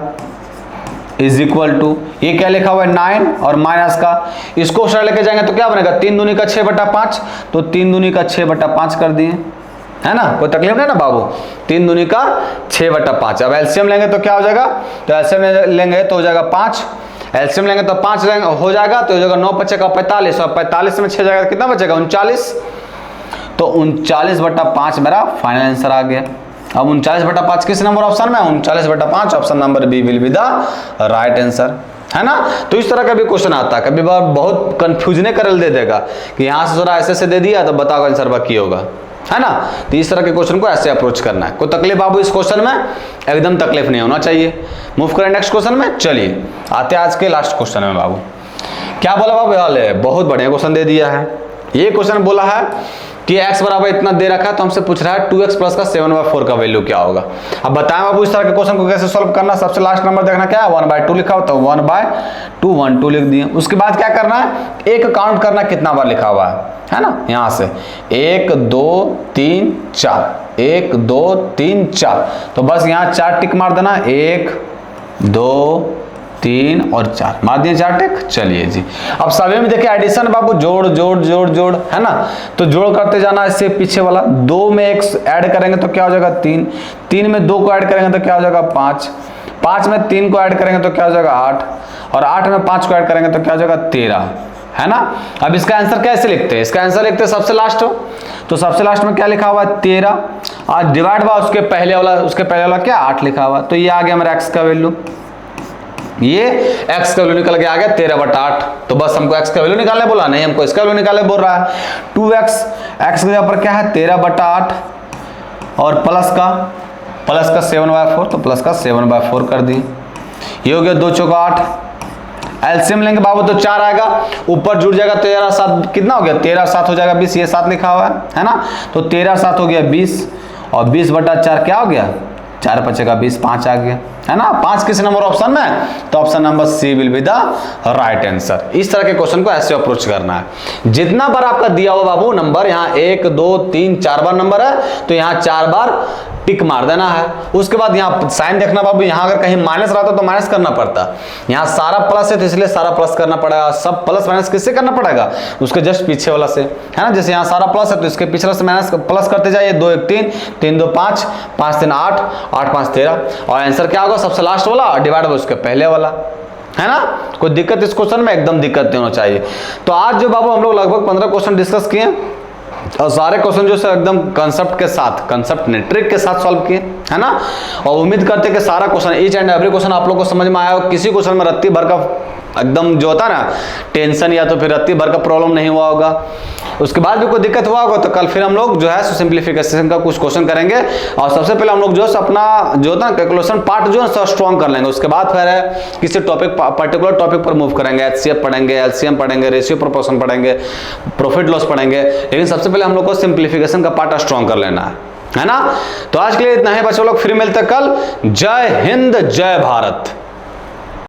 is equal to ये क्या लिखा हुआ है 9 और माइनस का, इसको उस लेके जाएंगे तो क्या बनेगा 3 दूनी का 6/5, तो 3 दूनी का 6/5 कर दिए, है ना। कोई तकलीफ नहीं ना बाबू, 3 दूनी का 6/5। अब एलसीएम लेंगे तो क्या हो जाएगा, तो एलसीएम लेंगे तो हो जाएगा 5, एलसीएम लेंगे तो 5 हो जाएगा तो हो जाएगा 9 बचेगा 45 और 45 में 6 जाएगा कितना बचेगा 39, तो 39/5 मेरा फाइनल आंसर आ गया। अब 39/5 किस नंबर ऑप्शन में, 39/5 option number B will be the right answer, है ना। तो इस तरह का भी क्वेश्चन आता है, कभी बार बहुत कंफ्यूजन कर दे देगा कि यहाँ से थोड़ा ऐसे दे दिया तो बताओ आंसर बाकी होगा, है ना। तो इस तरह के क्वेश्चन को ऐसे अप्रोच करना है। कोई तकलीफ बाबू इस क्वेश्चन में, एकदम तकलीफ नहीं होना चाहिए। मूव करें नेक्स्ट क्वेश्चन में। चलिए आते हैं आज के लास्ट क्वेश्चन में। बाबू क्या बोला बाबू, वाले बहुत बढ़िया क्वेश्चन दे दिया है। ये क्वेश्चन बोला है कि x बराबर इतना दे रखा है तो हमसे पूछ रहा है 2x प्लस का 7/4 का वैल्यू क्या होगा। अब बताएं बाबू इस तरह के क्वेश्चन को कैसे सॉल्व करना। सबसे लास्ट नंबर देखना क्या है 1/2 लिखा हो तो 1/2 1 2 लिख दिए। उसके बाद क्या करना है, एक काउंट करना कितना बार लिखा हुआ है ना। यहाँ से 1 2 3 4 1 2 3 4, तो बस यहाँ 4 टिक मार देना, 1 2 3 और 4 मार दिए 4 टिक। चलिए जी, अब सभी में देखिए एडिशन बाबू, जोड़ जोड़ जोड़ जोड़, है ना। तो जोड़ करते जाना, इससे पीछे वाला 2 में 1 ऐड करेंगे तो क्या हो जाएगा 3, 3 में 2 को ऐड करेंगे तो क्या हो जाएगा 5, 5 में 3 को ऐड करेंगे तो क्या हो जाएगा 8 और 8 में 5 को ऐड करेंगे तो क्या हो जाएगा 13, है ना। अब इसका आंसर कैसे लिखते हैं, इसका आंसर लिखते हैं सबसे लास्ट हो, तो सबसे लास्ट में क्या लिखा हुआ है 13 और डिवाइड बाय उसके पहले वाला क्या 8 लिखा हुआ, तो ये आ गया मेरा x का वैल्यू, ये x का वैल्यू निकल के आ गया 13/8। तो बस हमको x का वैल्यू निकालने बोला, नहीं हमको इसका वैल्यू निकालने बोल रहा है। 2x x के जगह पर क्या है 13/8 और प्लस का प्लस का 7/4, तो प्लस का 7/4 कर दिए। ये हो गया 2 चौका 8। एलसीएम लेंगे बाबू तो 4 आएगा, ऊपर जुड़ जाएगा 13 7, कितना हो गया 13 7 हो जाएगा 20, ये 7 लिखा हुआ है ना। तो 13 7 हो गया 20, और 20/4 क्या हो गया 4 5 का 20, 5 आ गया, है ना। 5 किस नंबर ऑप्शन में, तो option number C will be the right answer. इस तरह के क्वेश्चन को ऐसे अप्रोच करना है। जितना बार आपका दिया हुआ बाबू नंबर, यहाँ 1 2 3 4 बार नंबर है, तो यहाँ 4 बार टिक मार देना है। उसके बाद यहाँ साइन देखना बाबू, यहाँ अगर कहीं माइनस रहता तो माइनस करना पड़ता, यहाँ सारा प्लस है तो इसलिए सारा प्लस करना पड़ेगा। सब प्लस माइनस किससे करना पड़ेगा, उसके जस्ट पीछे वाला से, है ना। जैसे यहाँ सारा प्लस है तो इसके पिछले से माइनस प्लस करते जाइए। 2 1 3, 3 2 5, 5 3 8, 8 5 13, और आंसर क्या होगा सबसे लास्ट वाला डिवाइड बाय उसके पहले वाला, है ना। कोई दिक्कत इस क्वेश्चन में, एकदम दिक्कत नहीं होना चाहिए। तो आज जो बाबू हम लोग लगभग 15 क्वेश्चन डिस्कस किए, और सारे क्वेश्चन जो है एकदम कंसेप्ट के साथ, कंसेप्ट ने ट्रिक के साथ सॉल्व किए, है ना। और उम्मीद करते हैं कि सारा question, each and every question आप लोग को समझ में आया हो। किसी क्वेश्चन में रत्ती भर का एकदम जो होता है ना टेंशन, या तो फिर रत्ती भर का प्रॉब्लम नहीं हुआ होगा। उसके बाद भी कोई दिक्कत हुआ होगा तो कल फिर हम लोग जो है सिंप्लीफिकेशन का कुछ क्वेश्चन करेंगे। और सबसे पहले हम लोग जो है अपना जो होता है कैलकुलेशन पार्ट जो है स्ट्रॉन्ग कर लेंगे। उसके बाद फिर है किसी टॉपिक, पर्टिकुलर टॉपिक पर मूव करेंगे। एचसीएफ पढ़ेंगे, एलसीएम पढ़ेंगे, रेशियो प्रोपोर्शन पढ़ेंगे, प्रॉफिट लॉस पढ़ेंगे। लेकिन सबसे पहले हम लोग को सिंप्लीफिकेशन का पार्ट स्ट्रॉन्ग कर लेना है ना। तो आज के लिए इतना ही बच्चों लोग, फिर मिलते कल। जय हिंद, जय भारत।